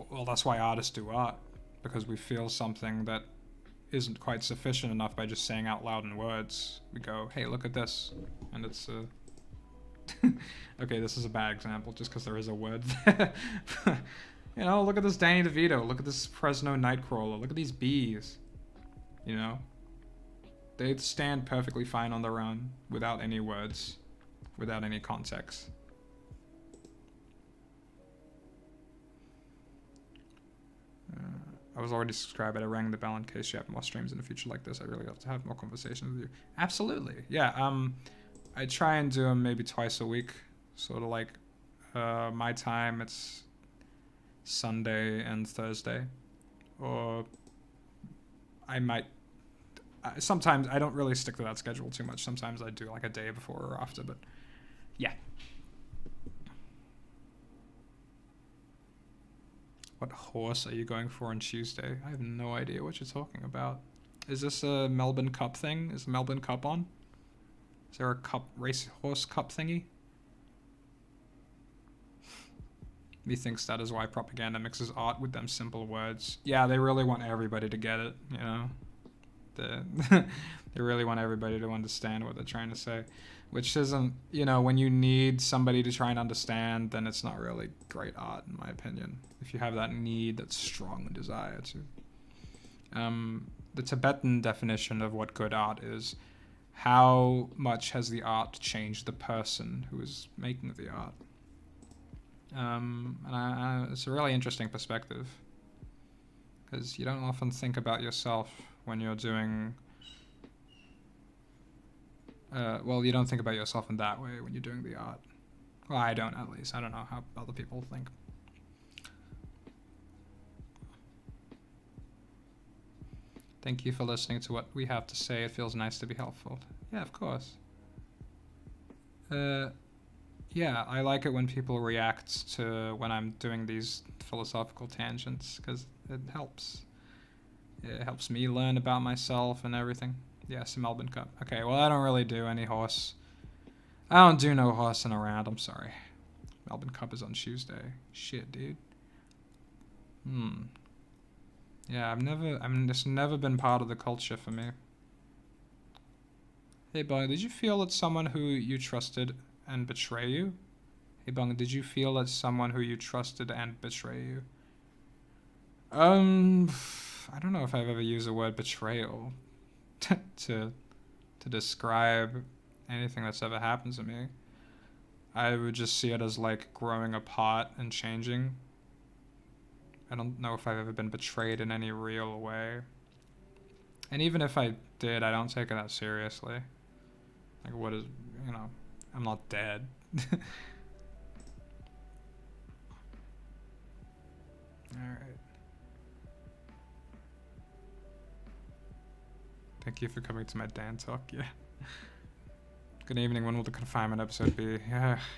well, that's why artists do art, because we feel something that isn't quite sufficient enough by just saying out loud in words. We go, hey, look at this, and it's okay, this is a bad example just because there is a word there. You know, look at this Danny DeVito, look at this Fresno Nightcrawler, look at these bees. You know, they stand perfectly fine on their own without any words, without any context. I was already subscribed, but I rang the bell in case you have more streams in the future like this. I really love to have more conversations with you. Absolutely, yeah. I try and do them maybe twice a week, sort of like my time. It's Sunday and Thursday, or I might. Sometimes I don't really stick to that schedule too much. Sometimes I do like a day before or after, but yeah. What horse are you going for on Tuesday? I have no idea what you're talking about. Is this a Melbourne Cup thing? Is the Melbourne Cup on? Is there a cup race horse cup thingy? Methinks that is why propaganda mixes art with them simple words. Yeah, they really want everybody to get it, you know? They really want everybody to understand what they're trying to say. Which isn't, you know, when you need somebody to try and understand, then it's not really great art, in my opinion. If you have that need, that strong desire to. The Tibetan definition of what good art is, how much has the art changed the person who is making the art? It's a really interesting perspective, because you don't often think about yourself when you're doing... well, you don't think about yourself in that way when you're doing the art. Well, I don't, at least. I don't know how other people think. Thank you for listening to what we have to say. It feels nice to be helpful. Yeah, of course. Yeah, I like it when people react to when I'm doing these philosophical tangents, because it helps. It helps me learn about myself and everything. Yes, Melbourne Cup. Okay, well, I don't really do any horse. I don't do no horsing around, I'm sorry. Melbourne Cup is on Tuesday. Shit, dude. Yeah, it's never been part of the culture for me. Hey, Bung, did you feel that someone who you trusted and betray you? Hey, Bung, did you feel that someone who you trusted and betray you? I don't know if I've ever used the word betrayal to describe anything that's ever happened to me. I would just see it as like growing apart and changing. I don't know if I've ever been betrayed in any real way. And even if I did, I don't take it that seriously. Like, what is, you know, I'm not dead. Thank you for coming to my Dan talk. Yeah. Good evening. When will the confinement episode be?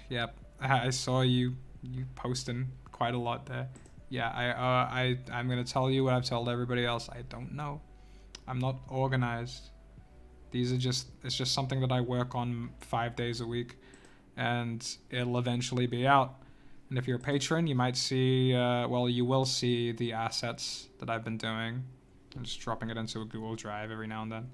Yeah. I saw you posting quite a lot there. Yeah. I'm gonna tell you what I've told everybody else. I don't know. I'm not organized. It's just something that I work on 5 days a week, and it'll eventually be out. And if you're a patron, you might see, you will see the assets that I've been doing. I'm just dropping it into a Google Drive every now and then.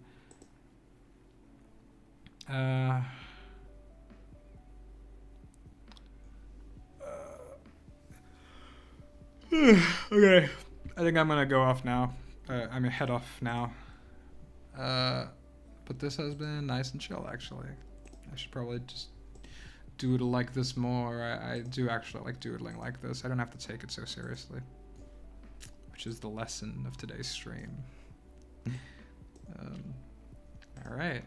Okay, I think I'm gonna go off now. I'm gonna head off now. But this has been nice and chill, actually. I should probably just doodle like this more. I do actually like doodling like this. I don't have to take it so seriously, which is the lesson of today's stream. All right.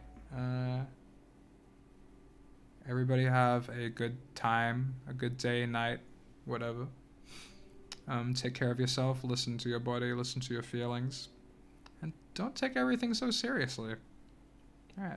Everybody have a good time, a good day, night, whatever. Take care of yourself, listen to your body, listen to your feelings, and don't take everything so seriously. All right.